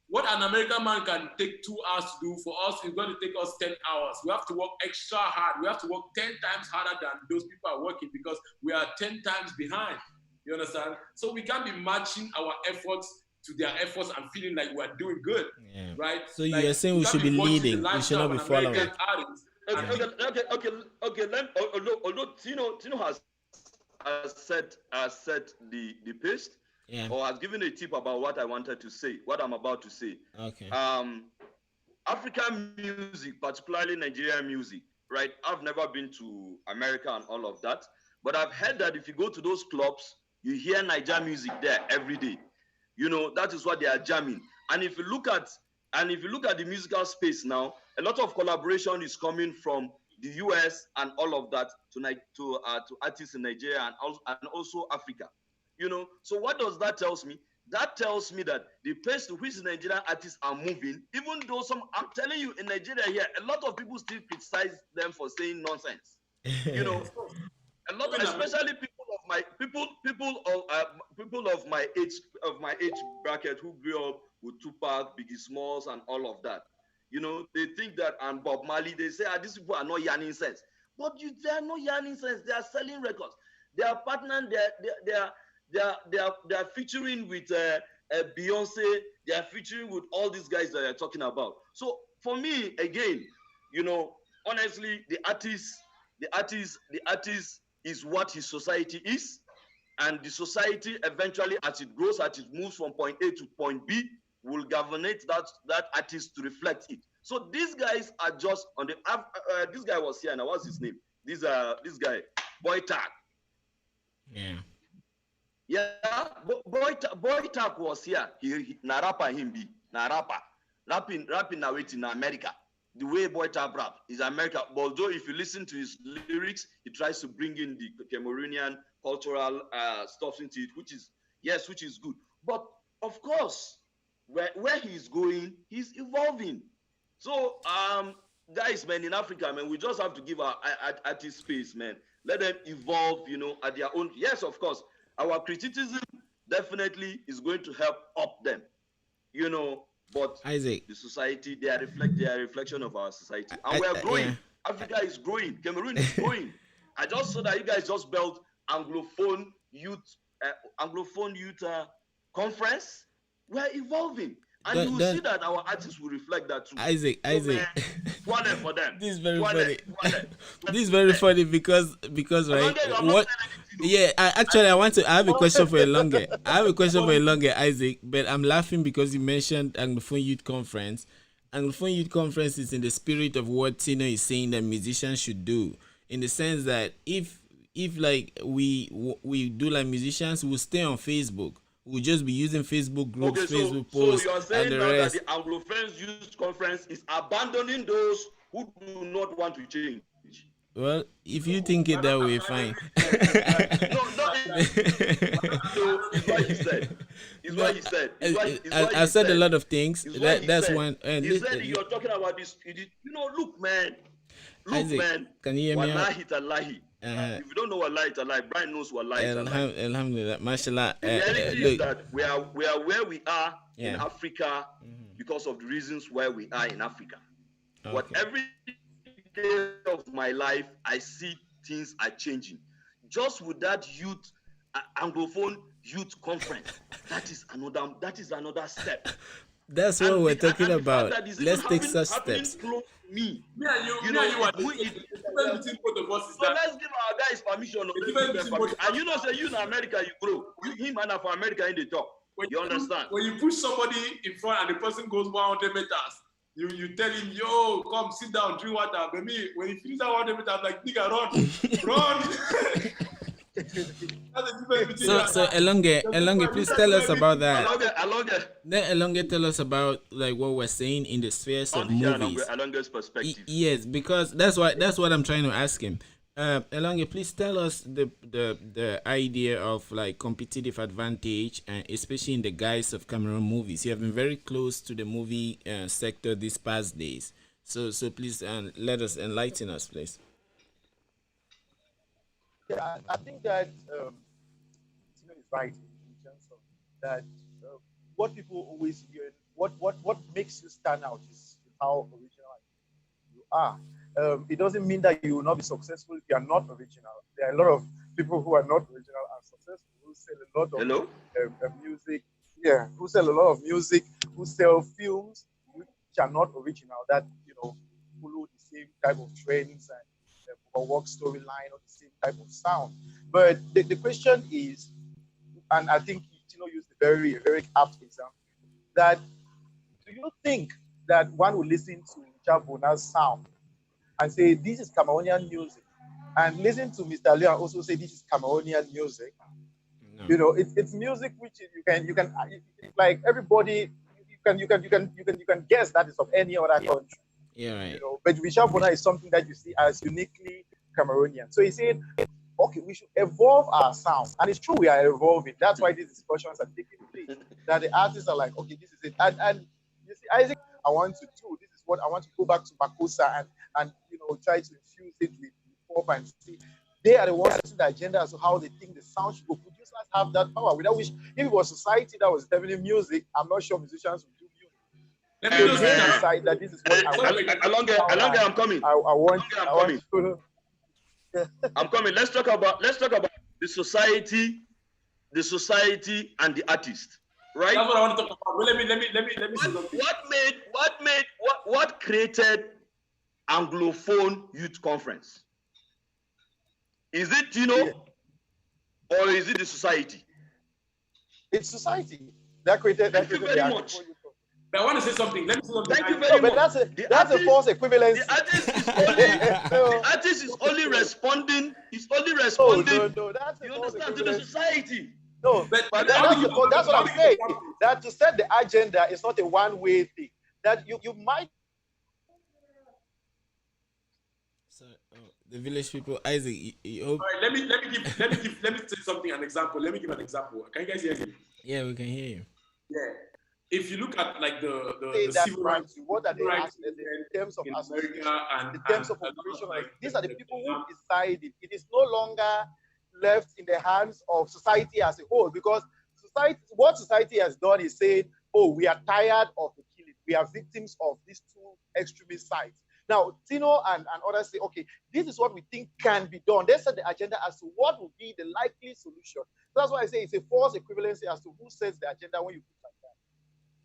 What an American man can take 2 hours to do, for us, it's going to take us 10 hours. We have to work extra hard. We have to work 10 times harder than those people are working, because we are 10 times behind. You understand? So we can't be matching our efforts to their efforts and feeling like we're doing good, right? So you're saying we should be leading, we should not be following. Okay. Although Tino has set the pace, or has given a tip about what I wanted to say, what I'm about to say. Okay. African music, particularly Nigerian music, right? I've never been to America and all of that, but I've heard that if you go to those clubs, you hear Nigerian music there every day. You know, that is what they are jamming. And if you look at the musical space now, a lot of collaboration is coming from the US and all of that to artists in Nigeria and also Africa. You know, so what does that tells me? That tells me that the place to which Nigerian artists are moving, even though I'm telling you, in Nigeria here, a lot of people still criticize them for saying nonsense. You know, a lot, especially people of my age bracket who grew up with Tupac, Biggie Smalls, and all of that. You know, they think that, and Bob Marley, they say, these people are not yarning sense. But they are not yarning sense. They are selling records. They are partnering. They are featuring with Beyonce. They are featuring with all these guys that they are talking about. So for me, again, you know, honestly, the artist is what his society is, and the society eventually, as it grows, as it moves from point A to point B, will governate that artist to reflect it. So these guys are just on the. This guy was here now. What's his name? This guy, Boy Tag. Yeah. Yeah, boy tap was here. He na rapper him be na rapper. Rapping now in America. The way boy tap rap is America. But although if you listen to his lyrics, he tries to bring in the Cameroonian cultural stuff into it, which is good. But of course, where he's going, he's evolving. So guys, man, in Africa, man, we just have to give our artists space, man. Let them evolve, at their own. Yes, of course, our criticism definitely is going to help up them, but Isaac. the society, they are a reflection of our society, and we are growing. Yeah. Africa is growing. Cameroon is growing. I just saw that you guys just built Anglophone youth conference. We're evolving, and you will see that our artists will reflect that too. Isaac. Wallet for them. This is very Wallet, funny. wallet. This is very funny because right. What? Yeah, I have a question for Elonge. I have a question for Elonge, Isaac, but I'm laughing because you mentioned Anglophone Youth Conference. Anglophone Youth Conference is in the spirit of what Tino is saying that musicians should do, in the sense that if like we do like musicians, we'll stay on Facebook. We'll just be using Facebook groups, Facebook posts, so you're saying and the now rest. that the Anglophone Youth Conference is abandoning those who do not want to change. Well, if you think it that way, fine. No, it's what he said. It's what he said. I said a lot of things. That's one. He said you're talking about this. Look, man. Isaac, man. Can you hear me? Wallahi talahi. If you don't know wallahi talahi, Brian knows wallahi talahi. Alhamdulillah, mashallah. The reality is that we are where we are in Africa because of the reasons why we are in Africa. Okay. But every day of my life, I see things are changing. Just with that Anglophone youth conference, that is another step. That's what we're talking about. Let's take such steps. Me and you are the difference between both of us is that. Let's give our guys permission. And say you in America, you grow. Him and for America in the talk. You understand? When you push somebody in front and the person goes 100 meters, you tell him, yo, come sit down, drink water. But me, when he finishes that 100 meters, I'm like, nigga, run. So Elonge, please tell us about that. Then Elonge, tell us about like what we're saying in the spheres of movies. Elonge's perspective. Yes, because that's what I'm trying to ask him. Elonge, please tell us the idea of like competitive advantage, and especially in the guise of Cameroon movies. You have been very close to the movie sector these past days. So please let us enlighten us, please. Yeah, I think that Tino is right in terms of that. What people always hear, what makes you stand out is how original you are. It doesn't mean that you will not be successful if you are not original. There are a lot of people who are not original and successful who sell a lot of music. Yeah, who sell a lot of music, who sell films which are not original. That follow the same type of trends and work storyline or the same type of sound. But the question is, and I think Tino used a very, very apt example, that do you think that one will listen to Jabona's sound and say this is Cameroonian music, and listen to Mr. Leo and also say this is Cameroonian music? No. It's music which you can like everybody you can guess that is of any other country. Yeah, right. But Wishabona is something that you see as uniquely Cameroonian. So he said, okay, we should evolve our sound. And it's true, we are evolving. That's why these discussions are taking place. That the artists are like, okay, this is it. And you see, Isaac, I want to do. This is what I want to go back to Makosa and try to infuse it with pop and see. They are the ones setting the agenda as to how they think the sound should go. Producers have that power. Without which, if it was society that was determining music, I'm not sure musicians would do music. Let me just decide that this is what I want. Alonge, I'm coming. I'm coming. Let's talk about the society and the artist. Right? That's what I want to talk about. Let me say something. What created Anglophone Youth Conference? Is it Tino or is it the society? It's society that created Thank you very much. But I want to say something. Let me say something. Thank you No, very but much. that's a false equivalence. The artist is only the artist is only responding. He's only responding. No, that's a You false understand, to the equivalence. society. No, But that's what I'm saying. That to set the agenda is not a one-way thing. That you might. So, the village people, Isaac, you hope. All right, let me say something. An example. Let me give an example. Can you guys hear me? Yeah, we can hear you. Yeah. If you look at like Say the that civil rights, what are they rights asking in terms of in association, America and in terms of a lot operation? like These are the people who decide it. It is no longer left in the hands of society as a whole, because what society has done is saying, oh, we are tired of the killing. We are victims of these two extremist sides. Now, Tino and others say, okay, this is what we think can be done. They set the agenda as to what would be the likely solution. So that's why I say it's a false equivalency as to who sets the agenda when you put like that.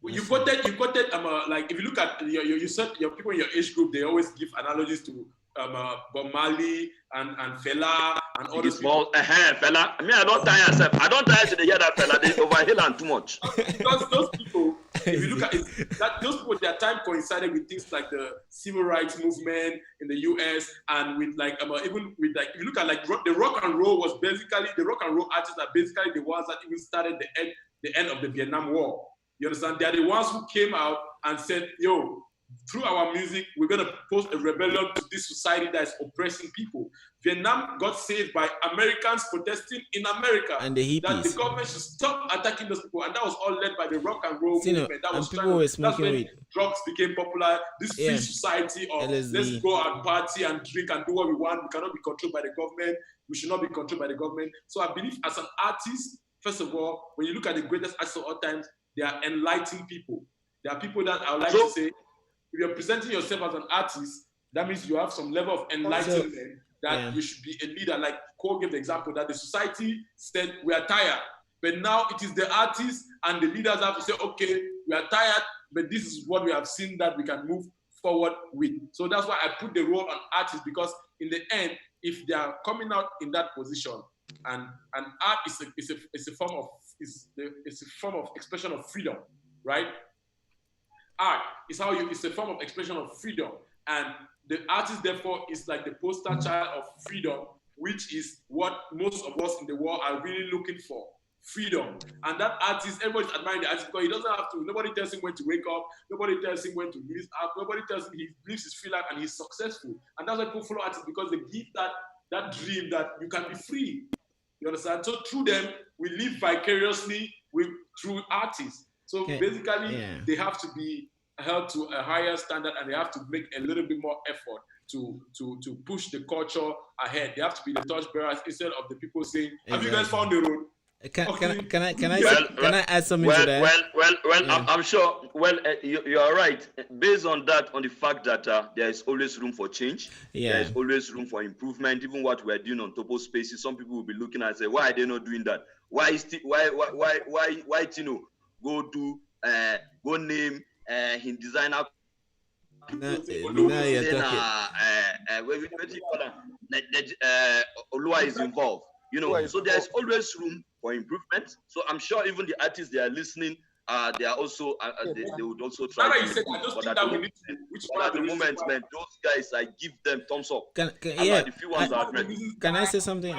Well, you quoted like if you look at you said your people in your age group, they always give analogies to Bob Marley and Fela and all those small fella. I mean, I don't tire myself. I don't tire to hear that fella. They overhaul and too much. Because those people, if you look at it, that those people, their time coincided with things like the civil rights movement in the US, and with like even with like if you look at like the rock and roll was basically the rock and roll artists are basically the ones that even started the end of the Vietnam War. You understand? They are the ones who came out and said, yo, through our music, we're going to post a rebellion to this society that is oppressing people. Vietnam got saved by Americans protesting in America. And the hippies. That the government should stop attacking those people. And that was all led by the rock and roll movement. That was people were smoking that's when weed. Drugs became popular. This free society of LSD. Let's go and party and drink and do what we want. We cannot be controlled by the government. We should not be controlled by the government. So I believe as an artist, first of all, when you look at the greatest artists of all times, they are enlightened people. They are people that I would like to say, if you're presenting yourself as an artist, that means you have some level of enlightenment that you should be a leader. Like Kwoh gave the example that the society said, we are tired. But now it is the artists and the leaders have to say, okay, we are tired, but this is what we have seen that we can move forward with. So that's why I put the role on artists, because in the end, if they are coming out in that position, and art is a form of expression of freedom, right? Art is it's a form of expression of freedom, and the artist therefore is like the poster child of freedom, which is what most of us in the world are really looking for, freedom. And that artist, everybody's admiring the artist because he doesn't have to. Nobody tells him when to wake up. Nobody tells him when to release art. Nobody tells him he lives his free life and he's successful. And that's why people follow artists, because they give that dream that you can be free. You understand? So through them, we live vicariously through artists. So basically, they have to be held to a higher standard, and they have to make a little bit more effort to push the culture ahead. They have to be the torchbearers instead of the people saying, "Have you guys found the road?" Can I add something to that? Well, I'm sure. Well, you are right. Based on that, on the fact that there is always room for change, there is always room for improvement. Even what we're doing on Topo Spaces, some people will be looking and say, "Why are they not doing that? Why Tino go name his designer?" Olua is involved. You know, so there's always room for improvement. So I'm sure even the artists they are listening, they are also they would also try. But at the moment, man, those guys, I give them thumbs up. Can I say something?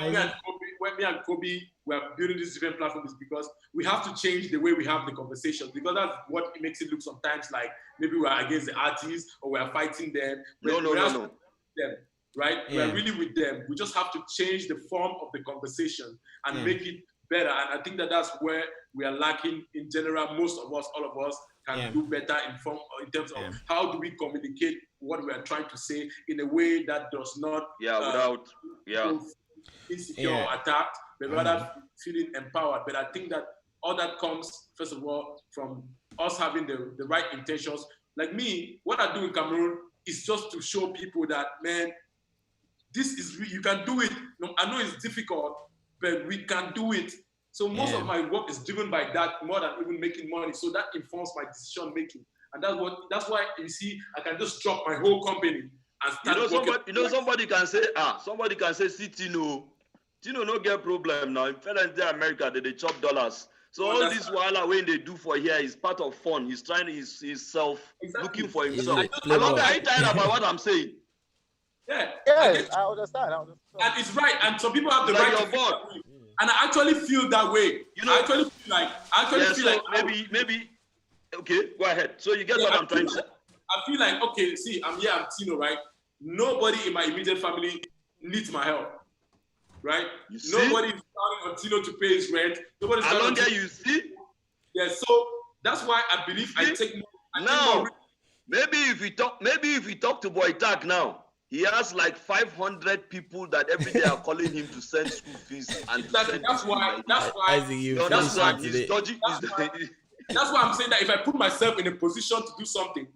When me and Kobe we are building these different platforms, because we have to change the way we have the conversations, because that's what makes it look sometimes like maybe we are against the artists or we are fighting them. No. Them. Right? We are really with them. We just have to change the form of the conversation and make it better. And I think that's where we are lacking in general. Most of us, all of us, can do better in terms of how do we communicate what we are trying to say in a way that does not insecure or attacked, but rather feeling empowered. But I think that all that comes, first of all, from us having the right intentions. Like me, what I do in Cameroon is just to show people that, man, this is you can do it. No, I know it's difficult, but we can do it. So most of my work is driven by that more than even making money. So that informs my decision making, and that's why you see I can just drop my whole company and start. Somebody can say, see Tino no get problem now. In America, they chop dollars. So all this while when they do for here is part of fun. He's trying. He's looking for himself. Along, are you tired about what I'm saying? Yeah. Yes, I understand. And it's right. And some people have the right to feel that way. And I actually feel that way. I actually feel like maybe. Okay, go ahead. So you get what I'm trying to say. I feel like, okay, see, I'm Tino, right? Nobody in my immediate family needs my help, right? Nobody is counting on Tino to pay his rent. Nobody's counting on Tino. You see? Yeah, so that's why I believe I take more. Maybe if we talk to Boy Tak now, he has like 500 people that every day are calling him to send school fees and that's why he's dodgy. That's why I'm saying that if I put myself in a position to do something,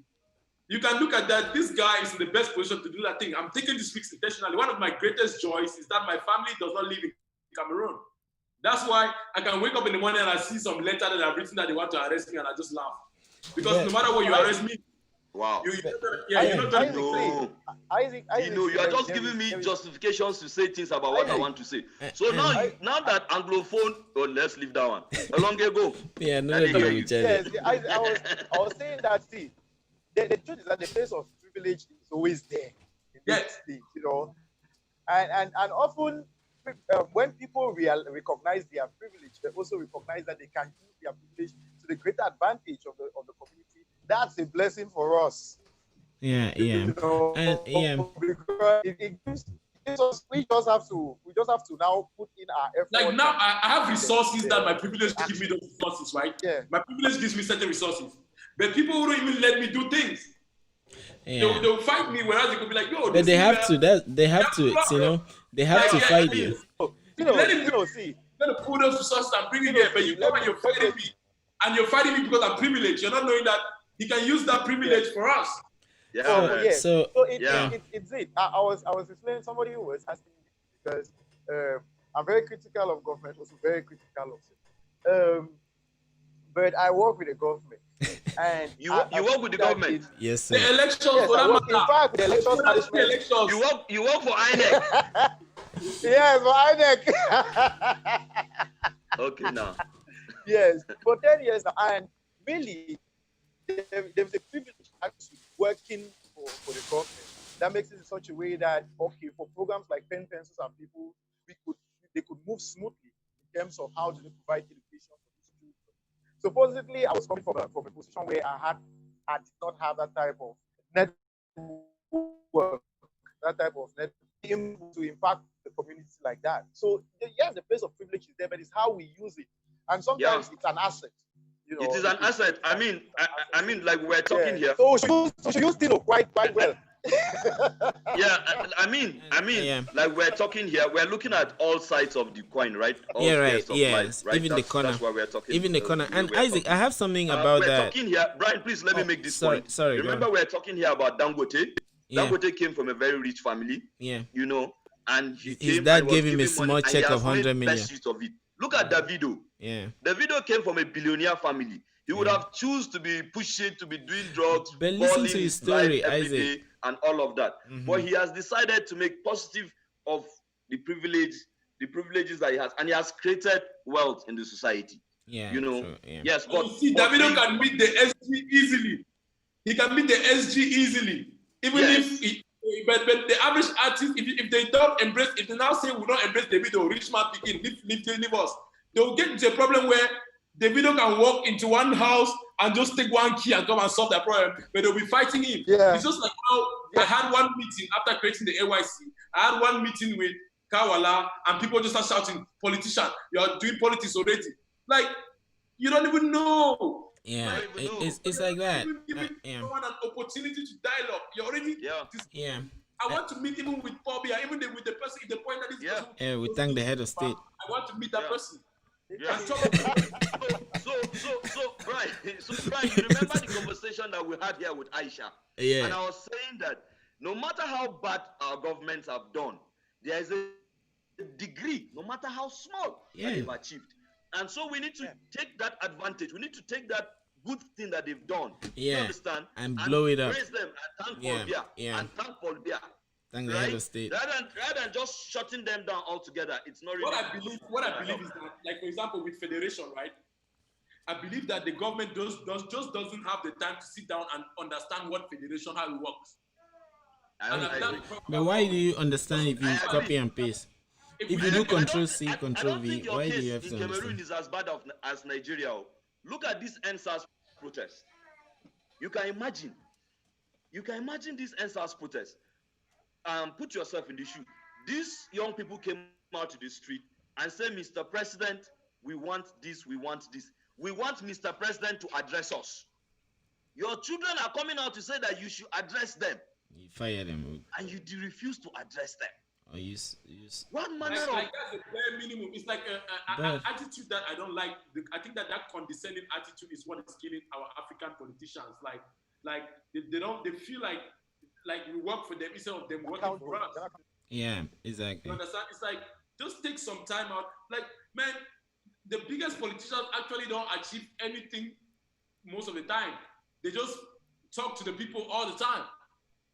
you can look at that. This guy is in the best position to do that thing. I'm taking this fix intentionally. One of my greatest joys is that my family does not live in Cameroon. That's why I can wake up in the morning and I see some letter that I've written that they want to arrest me and I just laugh. Because no matter what you arrest me, wow. Isaac, you are just giving me justifications to say things about what I want to say. So now that Anglophone, let's leave that one. Elonge, go. Yeah, no, yes, I was saying that, see, the truth is that the place of privilege is always there in this state, you know. And often when people recognize their privilege, they also recognize that they can use their privilege to the greater advantage of the community. That's a blessing for us. Yeah. You know, because it gives us, we just have to now put in our effort. Like now, I have resources that my privilege give me those resources, right? Yeah. My privilege gives me certain resources, but people who don't even let me do things. Yeah. They'll fight me, whereas they could be like, "Yo." But they have to fight you. Let him see. Let him pull those resources and bring it here, but you come and you're fighting me, because I'm privileged. You're not knowing that he can use that privilege for us. Yeah. So it's it. I was explaining somebody who was asking me because I'm very critical of government, also very critical of it. But I work with the government. And you work with the government? Yes, sir. The elections, in fact, the elections management. You work for INEC? Yes, for INEC. Okay, now. Yes, for 10 years now. And really, there's a privilege actually working for the government. That makes it in such a way that, okay, for programs like Pen, Pencils, and People, they could move smoothly in terms of how do they provide education for these children. Supposedly, I was coming from a position where I did not have that type of network, to impact the community like that. So yes, the place of privilege is there, but it's how we use it. And sometimes it's an asset. You know, it is an asset. I mean, like we're talking here. So she used Tino quite well. Like we're talking here, we're looking at all sides of the coin, right? All right. Life, right? Even the corner. That's why we're talking. Even the corner. And Isaac, I have something about that. We're talking here, Brian. Please let me make this point. Sorry. Remember, we're talking here about Dangote. Dangote came from a very rich family. Yeah. You know, and his dad gave him a small check of 100 million. Look at Davido. Yeah. Davido came from a billionaire family. He would have choose to be pushing, to be doing drugs, but listen to his story, Isaac, and all of that. But he has decided to make positive of the privileges that he has, and he has created wealth in the society. Yeah, you know. True, yeah. Yes, but Davido can meet the SG easily. He can meet the SG easily, even if. But the average artist, if they don't embrace, if they now say we don't embrace Davido, rich man picking, leave us, they will get into a problem where Davido can walk into one house and just take one key and come and solve that problem, but they'll be fighting him. Yeah. It's just like how I had one meeting after creating the AYC. I had one meeting with Kawala, and people just start shouting, "Politician, you're doing politics already." Like, you don't even know. Yeah, it's like that. Someone an opportunity to dialogue. You already. Yeah. I want to meet even with Pobia, even with the person. If the point that is. Yeah, we thank the head of state. I want to meet that person. Yeah. So, Brian, you remember the conversation that we had here with Aisha? Yeah. And I was saying that no matter how bad our governments have done, there is a degree, no matter how small, that they've achieved. And so we need to take that advantage. We need to take that good thing that they've done. You understand? And blow it up. Praise them and thank Paul Biya. And thank Paul Biya. Thank the head of state. Rather than just shutting them down altogether, it's not really. What I believe is that, like for example, with federation, right? I believe that the government just doesn't have the time to sit down and understand what federation, how it works. But why do you understand if you copy and paste? If you do Control C, Control V, why do you have to understand? Cameroon is as bad as Nigeria. Look at this NSAS protest. You can imagine this NSAS protest. Put yourself in the shoe. These young people came out to the street and said, Mr. President, we want this, we want this. We want Mr. President to address us. Your children are coming out to say that you should address them. You fire them. And you refuse to address them. Or you What manner of... Like that's the bare minimum. It's like an attitude that I don't like. I think that condescending attitude is what is killing our African politicians. Like they feel like we work for them instead of them working for us. Yeah, exactly. You understand? It's like, just take some time out. Like, man, the biggest politicians actually don't achieve anything most of the time. They just talk to the people all the time.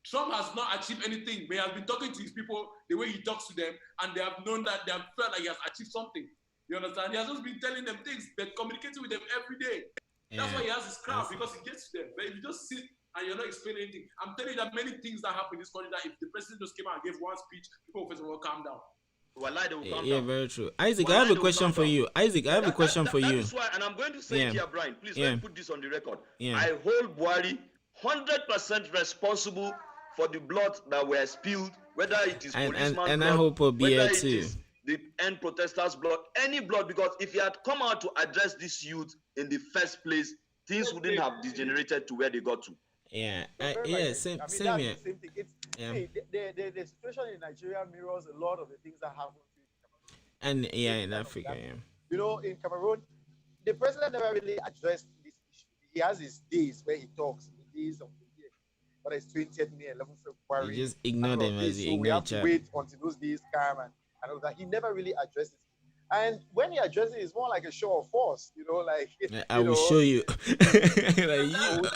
Trump has not achieved anything, but he has been talking to his people the way he talks to them, and they have known that they have felt like he has achieved something. You understand? He has just been telling them things, but communicating with them every day. That's why he has his crowd, because he gets to them. But if you just sit and you're not explaining anything, I'm telling you that many things that happen in this country, that if the president just came out and gave one speech, people will first of all calm down. Yeah, very true. Isaac, I have a question for you. Isaac, I have a question for you. That's why, and I'm going to say here, Brian, please let me put this on the record. Yeah. I hold Buhari 100% responsible for the blood that were spilled, whether it is policeman blood, and I hope for whether BL too. it is the end protesters' blood, any blood, because if he had come out to address this youth in the first place, things wouldn't have degenerated to where they got to. Yeah, same here. Same thing. The situation in Nigeria mirrors a lot of the things that happen in Cameroon. And in Africa, You know, in Cameroon, the president never really addressed this issue. He has his days where he talks, the days of the year. But it's 20th May, 11th February. You just ignore them as you so we ignore have to wait until those days come and all that. He never really addresses it. And when he addresses it, it's more like a show of force, you know, like... I will show you.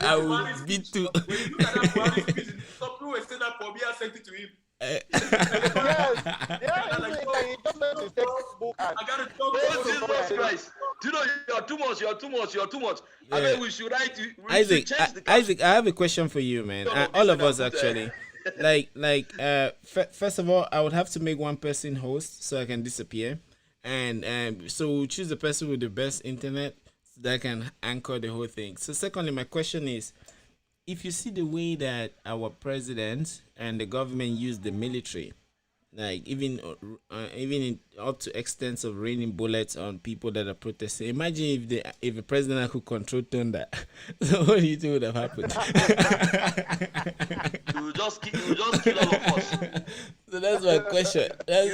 I will beat you. When you look at that Buhari speech, some people will say that Pobia sent it to him. Yes. He just left his textbook and... I got to talk Oh, Jesus Christ. Tino, you're too much. I mean, we should write... Isaac, Isaac, I have a question for you, man. All of us, actually. First of all, I would have to make one person host so I can disappear. And so we'll choose the person with the best internet that can anchor the whole thing. So secondly, my question is, if you see the way that our president and the government use the military, like even up to extents of raining bullets on people that are protesting, imagine if the president could control thunder. So what do you think would have happened? You will just kill all of us. So that's my question. If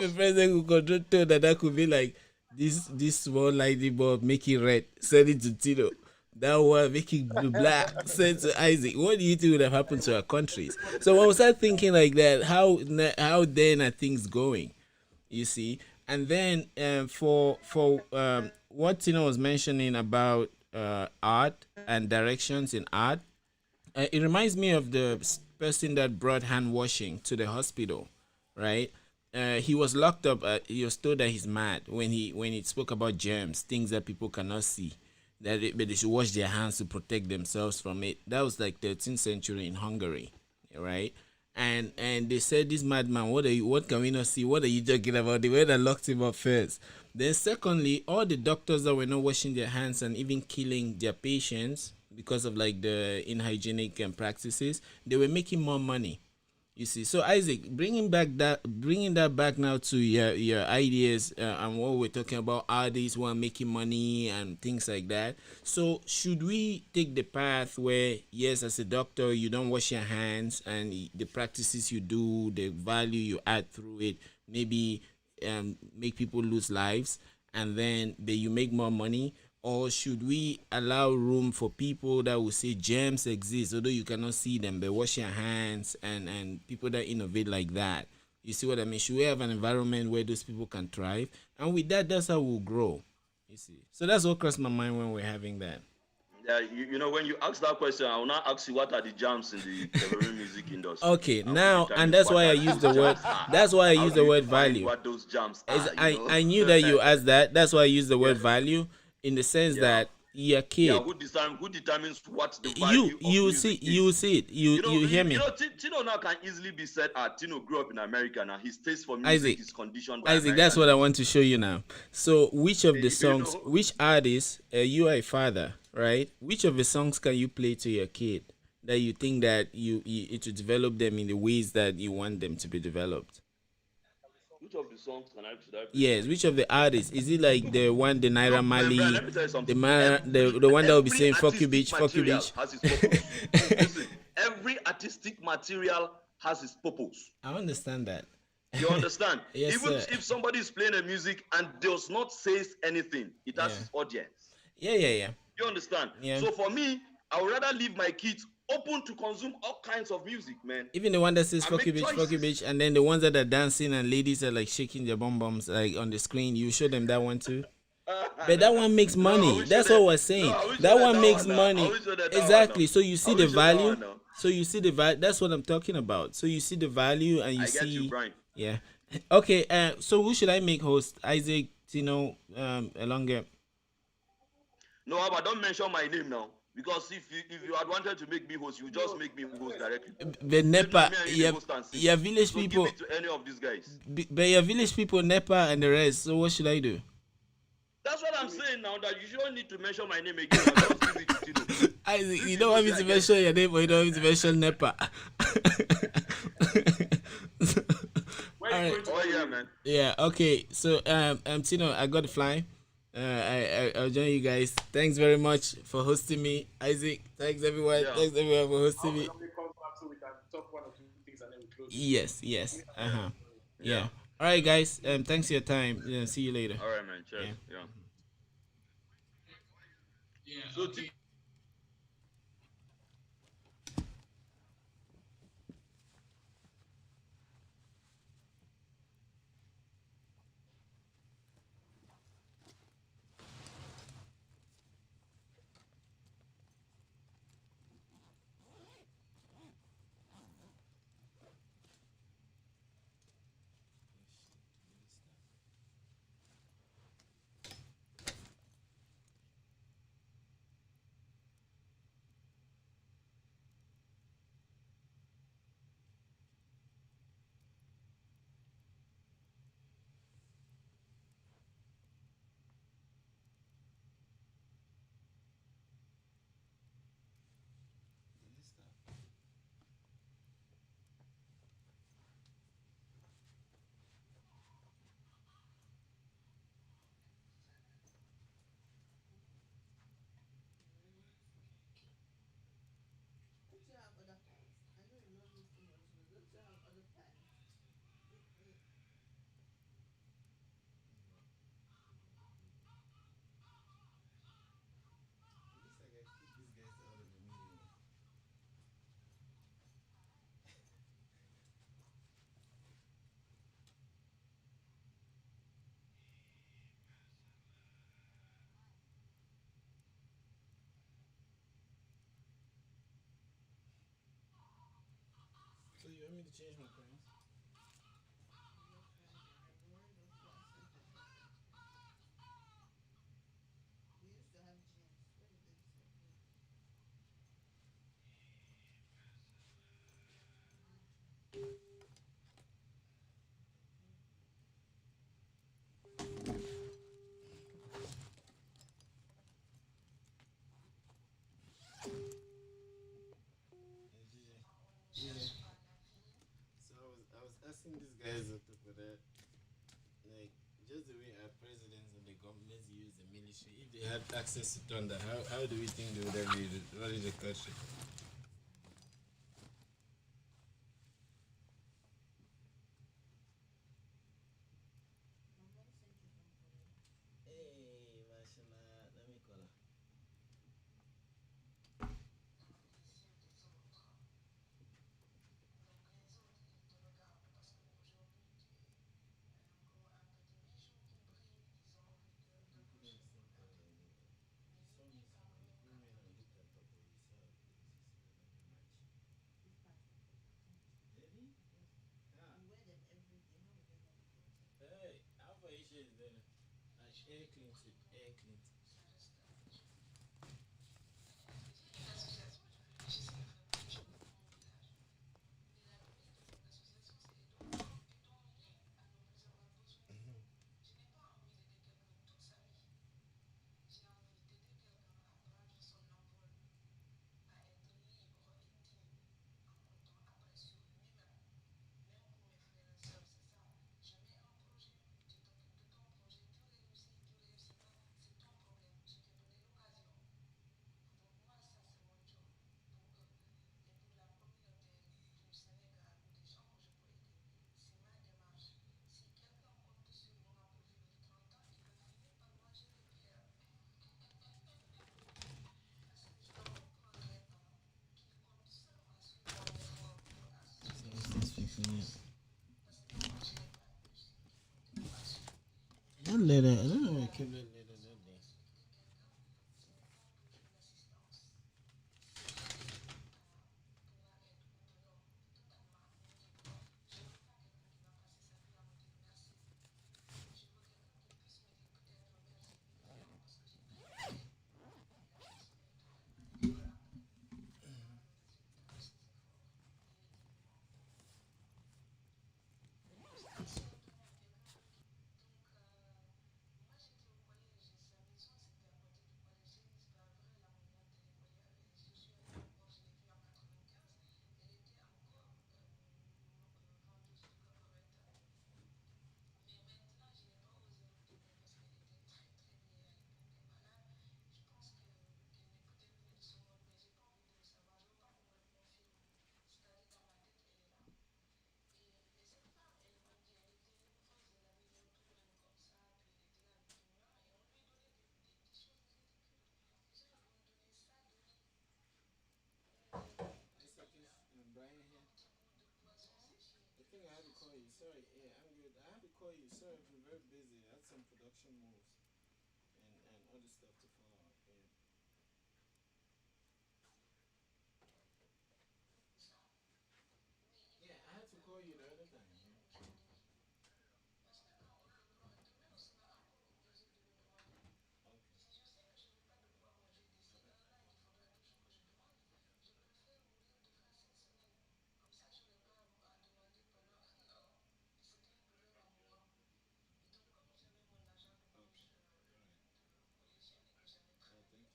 the president could control thunder, that could be like this small lightning bulb, make it red, send it to Tino. That one making blue black, sent to Isaac. What do you think would have happened to our countries? So when we start thinking like that, how then are things going? You see, and then for what Tino was mentioning about art and directions in art, it reminds me of the person that brought hand washing to the hospital, right? He was locked up. He was told that he's mad when he spoke about germs, things that people cannot see. But they should wash their hands to protect themselves from it. That was like 13th century in Hungary, right? And they said, this madman, what can we not see? What are you talking about? The way that locked him up first. Then secondly, all the doctors that were not washing their hands and even killing their patients because of like the unhygienic practices, they were making more money. You see, so Isaac, bringing that back now to your ideas and what we're talking about, artists who are making money and things like that. So should we take the path where, yes, as a doctor, you don't wash your hands and the practices you do, the value you add through it, maybe make people lose lives, and then you make more money? Or should we allow room for people that will say germs exist, although you cannot see them, but wash your hands, and people that innovate like that? You see what I mean? Should we have an environment where those people can thrive? And with that, that's how we'll grow. You see? So that's what crossed my mind when we're having that. Yeah, you know, when you ask that question, I will not ask you what are the germs in the Cameroon music industry. Okay, now, and that's why I use the word. That's why I use the word value. What those germs are, I knew that you asked that. That's why I use the word value. in the sense Yeah. that you're a Yeah, kid. who determines what the You value of you music see you is? see it. You hear me, Tino now can easily be said, Tino grew up in America now. His taste for music Isaac. is conditioned by Isaac, that's American what I music. want to show you now. So, which of the You songs, know, which artists, you are a father, right? Which of the songs can you play to your kid that you think that it will develop them in the ways that you want them to be developed? which of the songs should I play for Yes, my which kid? of the artists? Is it like the one, the Naira Look, man, Brian, Mali, let me tell you the something. man, Every the one that will be every saying "fuck you, artistic bitch, fuck you, material bitch"? has its purpose. Listen, every artistic material has its purpose. I understand that. You understand? Yes, Even sir. if somebody is playing a music and does not say anything, it has Yeah, its audience. yeah, yeah, yeah, You understand? yeah. So for me, I would rather leave my kids open to consume all kinds of music, man, Even the one that says and fuck you make bitch, fuck you choices. bitch, and then the ones that are dancing and ladies are like shaking their bum bums like on the screen, you show them that one too. But that one makes No, I money. will show That's them. all we're No, saying. I will show That them one that makes one now. I money. will show them that one now. Exactly. So you I see will the show that value. one now. So you see the value. That's what I'm talking about. So you see the value and you I get you, see, Brian. yeah. Okay. So who should I make host? Isaac, Tino, Elonge. No, but don't mention my name now. Because if you had wanted to make me host, you just make me host directly. The If not Nepa, me and you, the your host and sit. your village So give people, it to any of these guys. but your village people, Nepa and the rest. So what should I do? That's what I'm saying now. That you don't need to mention my name again. Now just give it to Tino. Isaac, If you you don't know, want say me I to get. mention your name, or you don't want me to mention Nepa. Where All you right. going to? Oh yeah, man. Yeah. Okay. So Tino, I got to fly. I'll join you guys. Thanks very much for hosting me, Isaac. Thanks everyone. Yeah, Thanks everyone for How hosting me. long comes back so we can talk one or two things and then we close it? Yes. Yes. Uh yeah, huh. yeah. Yeah. All right, guys. Thanks for your time. Yeah. See you later. All right, man. Cheers. Yeah. Yeah. Yeah. So Okay. So you want me to change my plans? Yeah. So I was asking these guys for that, like just the way our presidents and the governments use the military. If they had access to thunder, how do we think they would have run the country? Hey, mashallah. Let me call her. Hey, how far is there? Air cleans it. Air cleans. That letter, I don't know where I kept that letter that day. It's okay, Brian here. I think I have to call you. Sorry, yeah, I'm good. I have to call you. Sorry, I've been very busy. I had some production moves and other stuff to follow up. Yeah. Yeah, I had to call you the other time. Yeah. Okay. Okay. All right. Oh, thank you.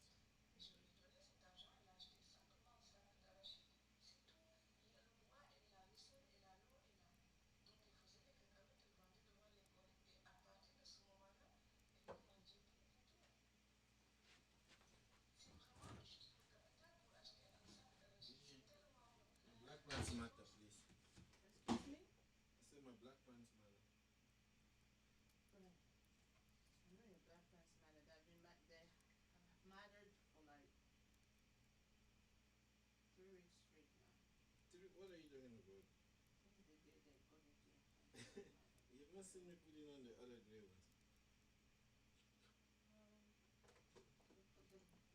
DJ, my black pants matter, please. Excuse me? I said my black pants matter. Right. I know your black pants matter. They've been they have mattered for like 3 weeks straight now. What are you talking about? Since the day they got into your pants, they mattered. You've not seen me putting on the other day ones. Um, the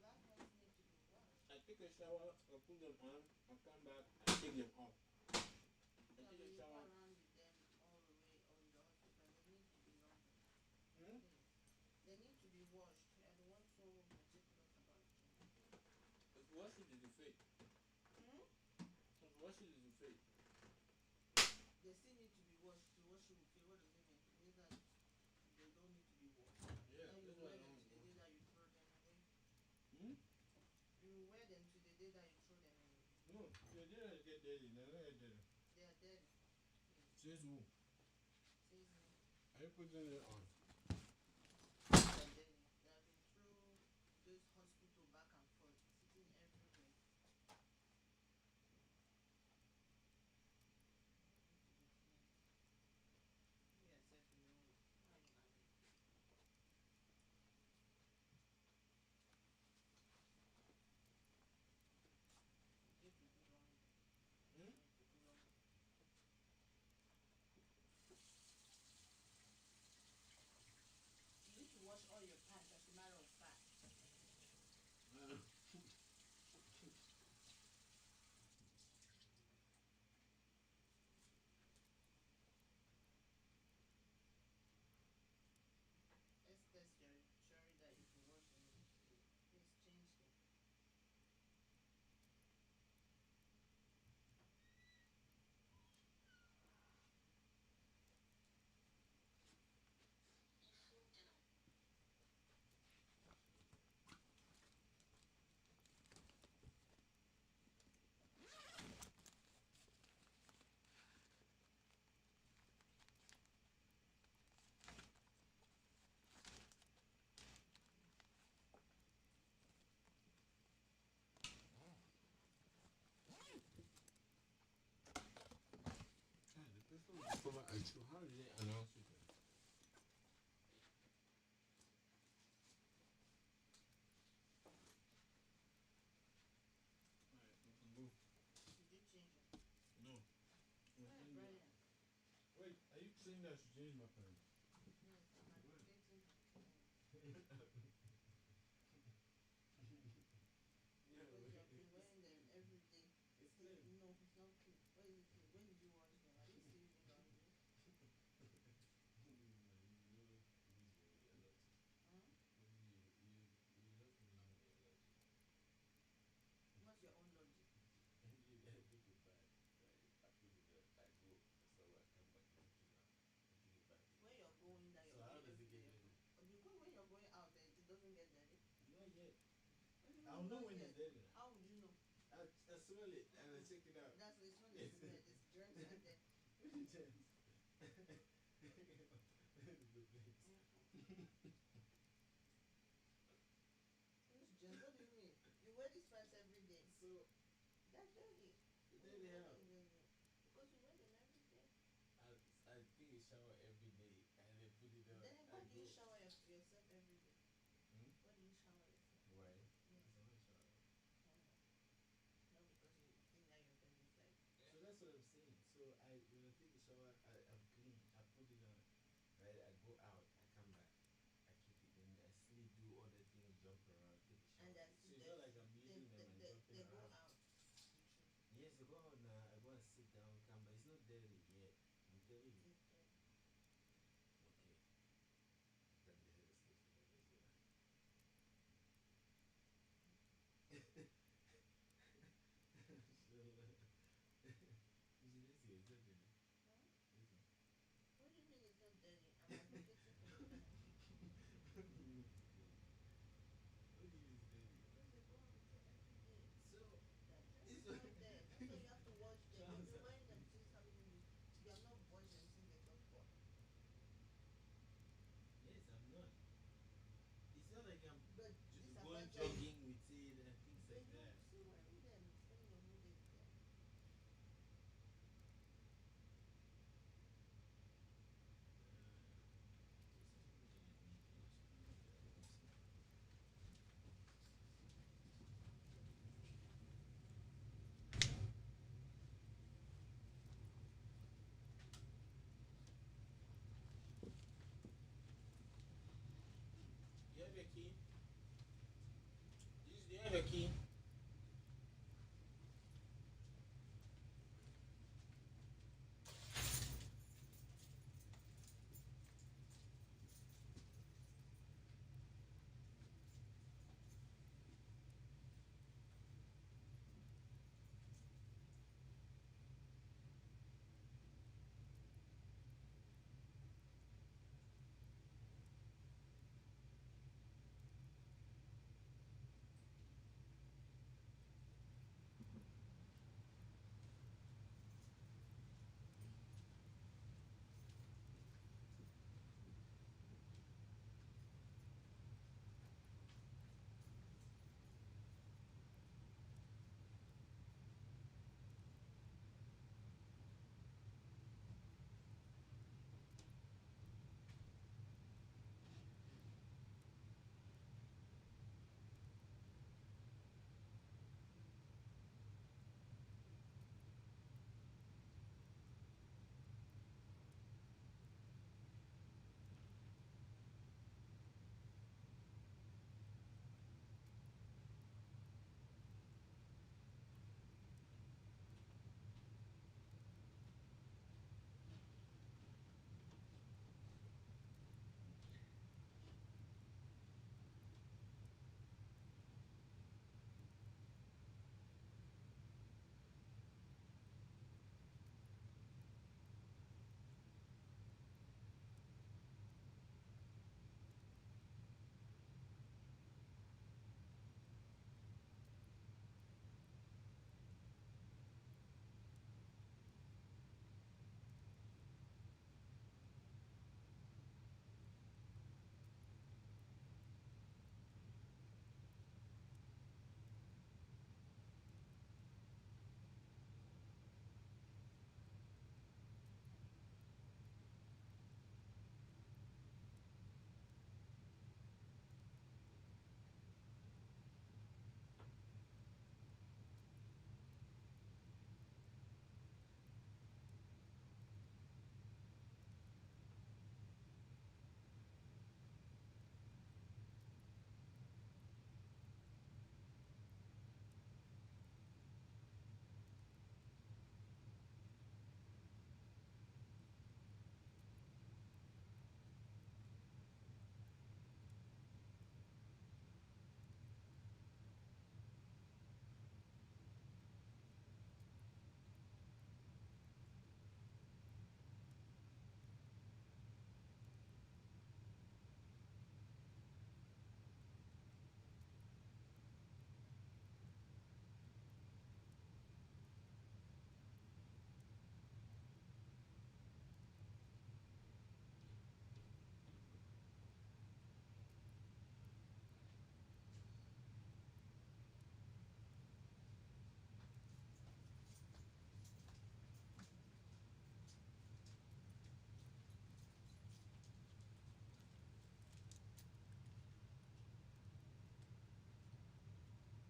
black ones need to be washed. I take a shower, I put them on, I come back, I take them off. I Yeah, take but a you go shower. around with them all the way or in the hospital. They need to be laundered. Hmm? Please. They need to be washed. You're the one so meticulous about cleaning. If you wash it, it's a fake. Hmm? If you wash it, it's a fake. They still need to be washed. To wash it, okay, what does it mean? It means that they don't need to be washed. Yeah, Then you that's what wear I them want to to the wash. day that you throw them away. Hmm? You wear them to the day that you throw them away. No, they didn't get dirty. They don't get dirty. They are dirty. Please. Says who? Says me. Are you putting it on? They are dirty. They have been through this hospital back and forth, sitting everywhere. They need to be cleaned. You yourself, you know it. Why are you lying? You need to do laundry. Hmm? You need to do laundry. You need to wash all your pants as a matter of fact. Let's test your theory that you can wash them. Please change them. God, the person will discover at you. How did they announce it? Alright, we can go. Did you change them? No. Where, Brian? Wait, are you saying that I should change my pants? Yes, I'm Where? advocating I'll know when it's dirty now. How would you know? I smell it and I check it out. That's what it's not the smell. It's germs and then. Which germs? Which germs? What do you mean? You wear these pants every day. So They're dirty. dirty how? Because you wear them every day. I take a shower every day and I put it on. Then why do you shower yourself every day? Hmm? Why do you shower yourself? Why? Yes. Because I want to shower. No, because you think that your body is like. So that's what I'm saying. So when I take a shower, I'm clean. I put it on. Right? I go out. I come back. I keep it. Then I sleep, do other things, jump around, take a shower. And that's So it's not like I'm leaving them and jumping they go around. out. Yes, I go out now. I go and sit down, come back. It's not dirty yet. I'm telling you. It's